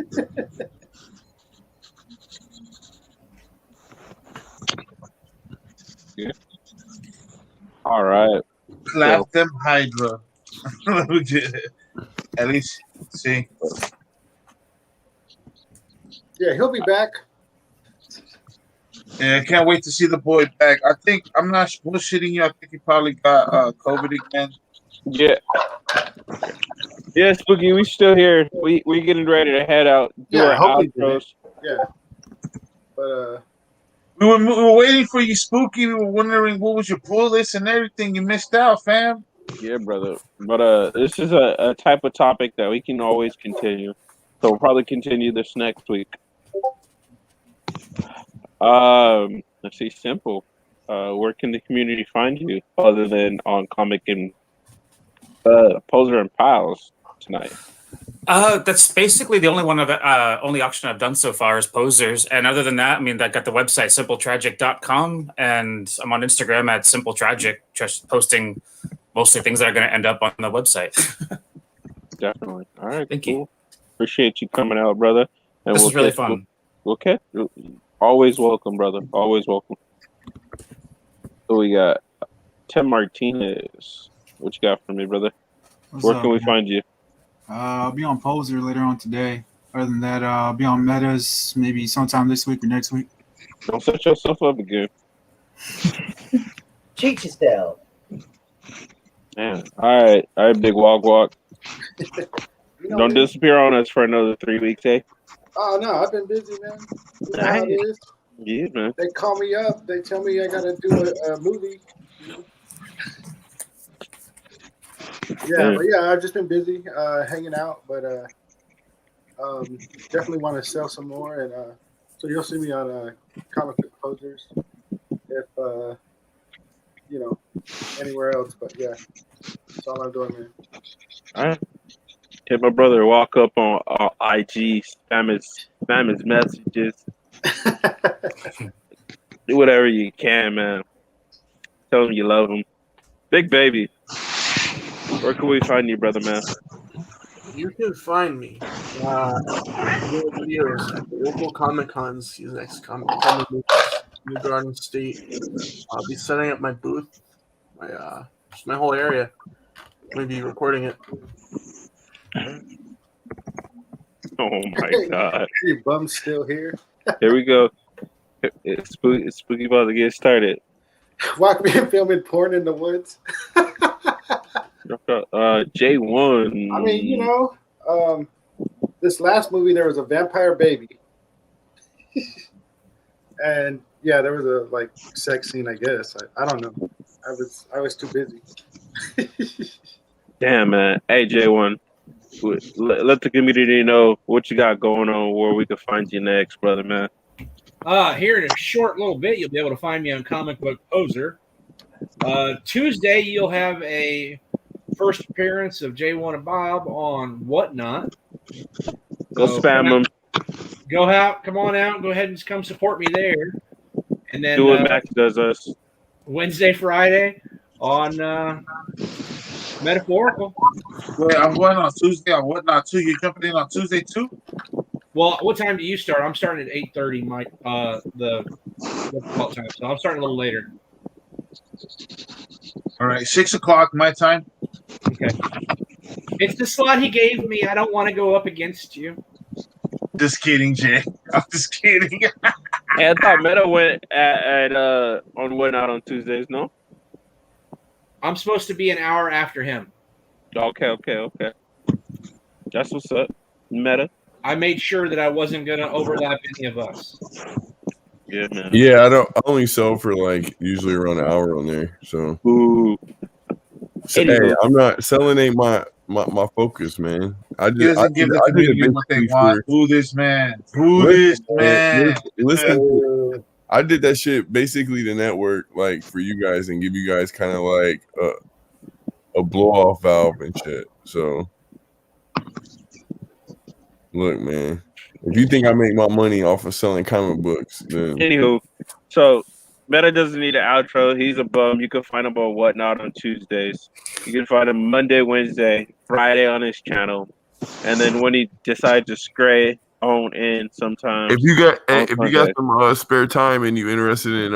Yeah. All right. Clap them Hydra. At least see. Yeah, he'll be back. Yeah, I can't wait to see the boy back. I think I'm not bullshitting you. I think he probably got COVID again. Yeah. Yeah, Spooky, we still here. We getting ready to head out. Do Yeah, I our hope he did outros. it. Yeah. But we were waiting for you, Spooky. We were wondering what was your pull list and everything. You missed out, fam. Yeah, brother. But this is a type of topic that we can always continue. So we'll probably continue this next week. Let's see, simple. Where can the community find you other than on Comic and Poser and Piles tonight? That's basically the only only auction I've done so far is Posers. And other than that, I mean, I got the website simpletragic.com and I'm on Instagram at simpletragic, just posting mostly things that are going to end up on the website. Definitely. All right. Thank cool. you. Appreciate you coming out, brother. And This is really fun. We'll catch. Always welcome, brother. Always welcome. So we got Tim Martinez. What you got for me, brother? Where can we find you? I'll be on Poser later on today. Other than that, I'll be on Metas maybe sometime this week or next week. Don't set yourself up again. Cheat yourself. Man. All right, big walk. Don't disappear on us for another 3 weeks, eh? oh no, I've been busy, man. You know how it is. Yeah, man. They call me up. They tell me I gotta do a movie. Yeah, but yeah, I've just been busy hanging out, but definitely want to sell some more, and so you'll see me on Comic Book Posers if anywhere else. But yeah, that's all I'm doing, man. All right. Hit my brother. Walk up on IG, spam his messages. Do whatever you can, man. Tell him you love him. Big baby. Where can we find you, brother, man? You can find me doing videos at the local Comic Cons. These next Comic Con New Garden State. I'll be setting up my booth, just my whole area. I'm gonna be recording it. Oh my god! You bums still here? Here we go. It's spooky about to get started. Walk me and filming porn in the woods. J1. I mean, this last movie there was a vampire baby, and yeah, there was a like sex scene. I guess I don't know. I was too busy. Damn, man. Hey, J1, let the community know what you got going on, where we can find you next, brother, man. Here in a short little bit, you'll be able to find me on Comic Book Poser. Tuesday, you'll have a first appearance of J1 and Bob on Whatnot. Go spam them. Come on out. Go ahead and come support me there. And then do what Max does us. Wednesday, Friday on Metaphorical. Wait, I'm going on Tuesday on Whatnot too. You jumping in on Tuesday too? Well, what time do you start? I'm starting at 8:30. My the time, so I'm starting a little later. All right, 6 o'clock my time. Okay. It's the slot he gave me. I don't want to go up against you. Just kidding, Jay. I'm just kidding. Hey, I thought Meta went at on Whatnot on Tuesdays. No. I'm supposed to be an hour after him. Okay. That's what's up, Meta. I made sure that I wasn't going to overlap any of us. Yeah, man. Yeah, I only sell for like usually around an hour on there. So, ooh. So, hey, I'm not selling. Ain't my focus, man. I He doesn't give the community what they want. Boo this man. Boo this man. Listen, I did that shit basically to network, like for you guys, and give you guys kind of like a blow off valve and shit. So, look, man. If you think I make my money off of selling comic books, then Anywho, so Meta doesn't need an outro. He's a bum. You can find him on Whatnot on Tuesdays. You can find him Monday, Wednesday, Friday on his channel, and then when he decides to stray on in sometimes. if you got some spare time and you interested in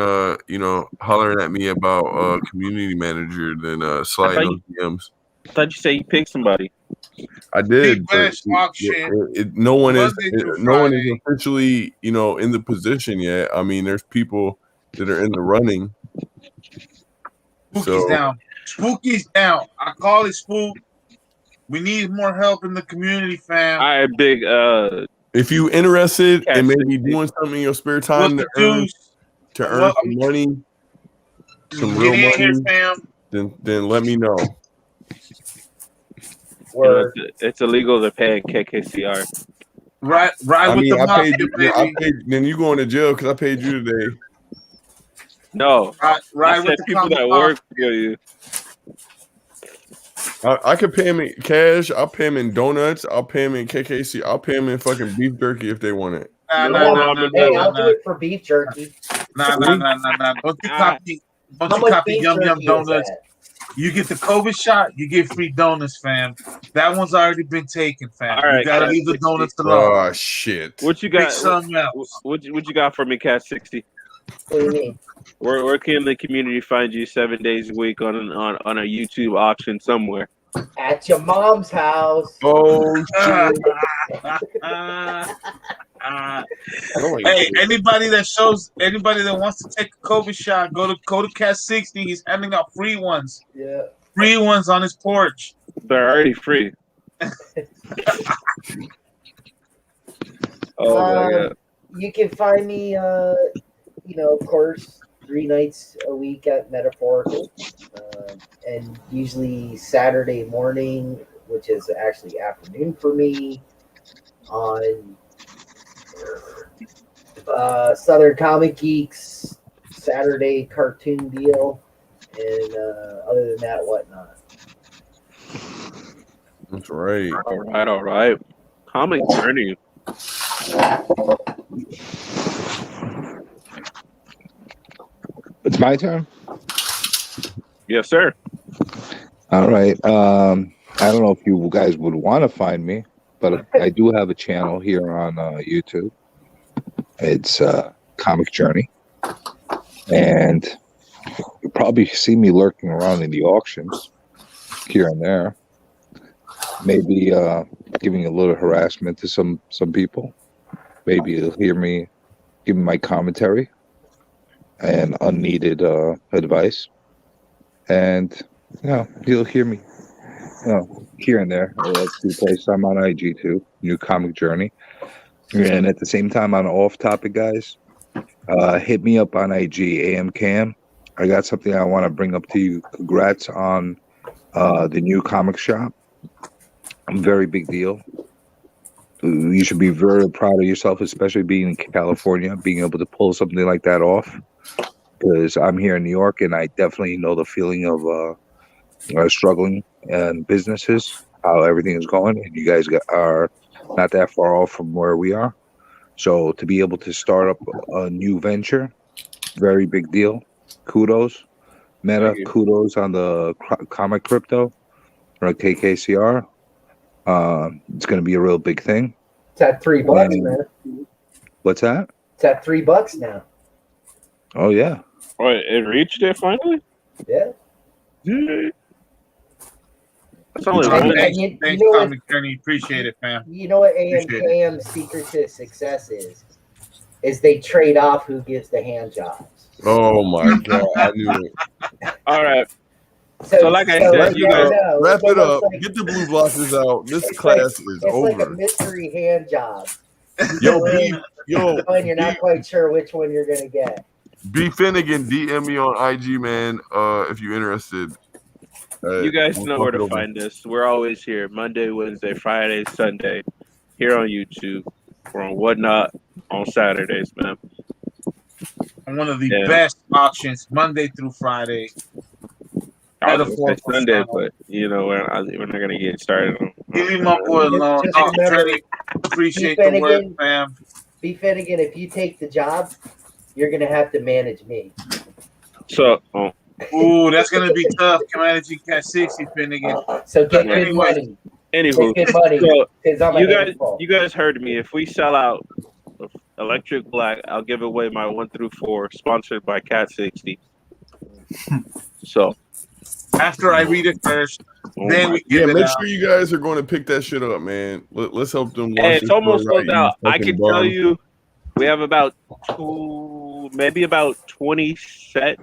hollering at me about community manager, then slide on DMs. I thought you said you picked somebody. I did. But no one is officially, in the position yet. I mean, there's people that are in the running. Spooky's down. Spooky's down. I call it Spook. We need more help in the community, fam. All right, big. If you interested in maybe doing something in your spare time to earn some money, some real money, then let me know. It's illegal to pay in KKCR. Right with the mafia, baby. Then you going to jail because I paid you today. No, right with the people that work for you. I could pay him in cash. I'll pay him in donuts. I'll pay him in KKC. I'll pay him in fucking beef jerky if they want it. I'll do it for beef jerky. Nah. Don't you copy Yum Yum Donuts. You get the COVID shot, you get free donuts, fam. That one's already been taken, fam. All right, you gotta leave the donuts alone. Oh shit! What you got? Pick something else. What you got for me, Cat 60? What do you mean? Where can the community find you 7 days a week on a YouTube auction somewhere? At your mom's house. Oh shit! Hey, anybody that wants to take a COVID shot, go to Cat 60. He's handing out free ones. Yeah. Free ones on his porch. They're already free. Oh my god. You can find me of course, 3 nights a week at Metaphorical. And usually Saturday morning, which is actually afternoon for me, on Southern Comic Geeks, Saturday cartoon deal, and other than that, Whatnot. That's right. All right. Comic Journey. It's my turn. Yes, sir. All right. I don't know if you guys would want to find me, but I do have a channel here on YouTube. It's Comic Journey, and you probably see me lurking around in the auctions here and there. Maybe giving a little harassment to some people. Maybe you'll hear me give my commentary and unneeded advice, and you'll hear me here and there. A few places. I'm on IG too. New Comic Journey. And at the same time, on off topic, guys, hit me up on IG, AMCam. I got something I want to bring up to you. Congrats on the new comic shop. Very big deal. You should be very proud of yourself, especially being in California, being able to pull something like that off. Because I'm here in New York, and I definitely know the feeling of struggling and businesses, how everything is going, and you guys are not that far off from where we are. So to be able to start up a new venture, very big deal. Kudos. Meta, kudos on the comic crypto or KKCR. It's going to be a real big thing. It's at $3, man. What's that? It's at $3 now. Oh, yeah. Oh, it reached it finally? Yeah. That's only Thanks, you know Comic Journey. Appreciate it, fam. You know what AMKM's secret to success is they trade off who gives the hand jobs. Oh my god, I knew it. All right. So like I said, you guys wrap it up. Get the blue blockers out. This class is over. It's like a mystery hand job. Yo, And you're not quite sure which one you're gonna get. B Finnegan, DM me on IG, man. If you're interested. You guys know where to find us. We're always here Monday, Wednesday, Friday, Sunday, here on YouTube. We're on Whatnot on Saturdays, man. And one of the best options, Monday through Friday. I was gonna say Sunday, but you know we're not gonna get started. Leave my boy alone. Appreciate the work, fam. B Finnegan, if you take the job, you're gonna have to manage me. So, ooh, that's gonna be tough. Managing Cat 60, Finnegan. So get good money. Anywho, get good money. So you guys heard me. If we sell out Electric Black, I'll give away my 1 through 4, sponsored by Cat 60. So after I read it first, then we give it make out. sure you guys are going to pick that shit up, man. Let's help them. Hey, it's almost sold out. I can tell you, we have about 20 sets.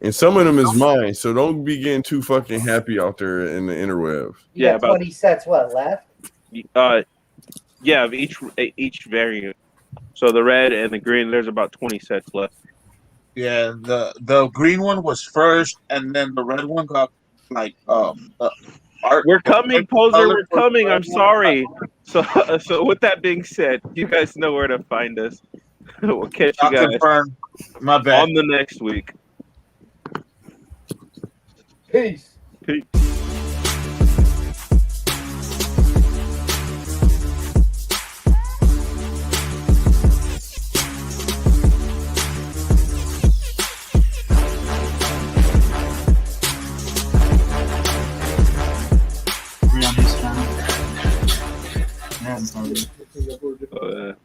And some of them is mine, so don't be getting too fucking happy out there in the interwebs. You got 20 sets left? Yeah, of each variant. So the red and the green, there's about 20 sets left. Yeah, the green one was first, and then the red one got like art. We're coming, Poser. We're coming. I'm sorry. So with that being said, you guys know where to find us. We'll catch you guys My bad. on the next week. Peace. Peace. On his channel. Yeah, it's not good.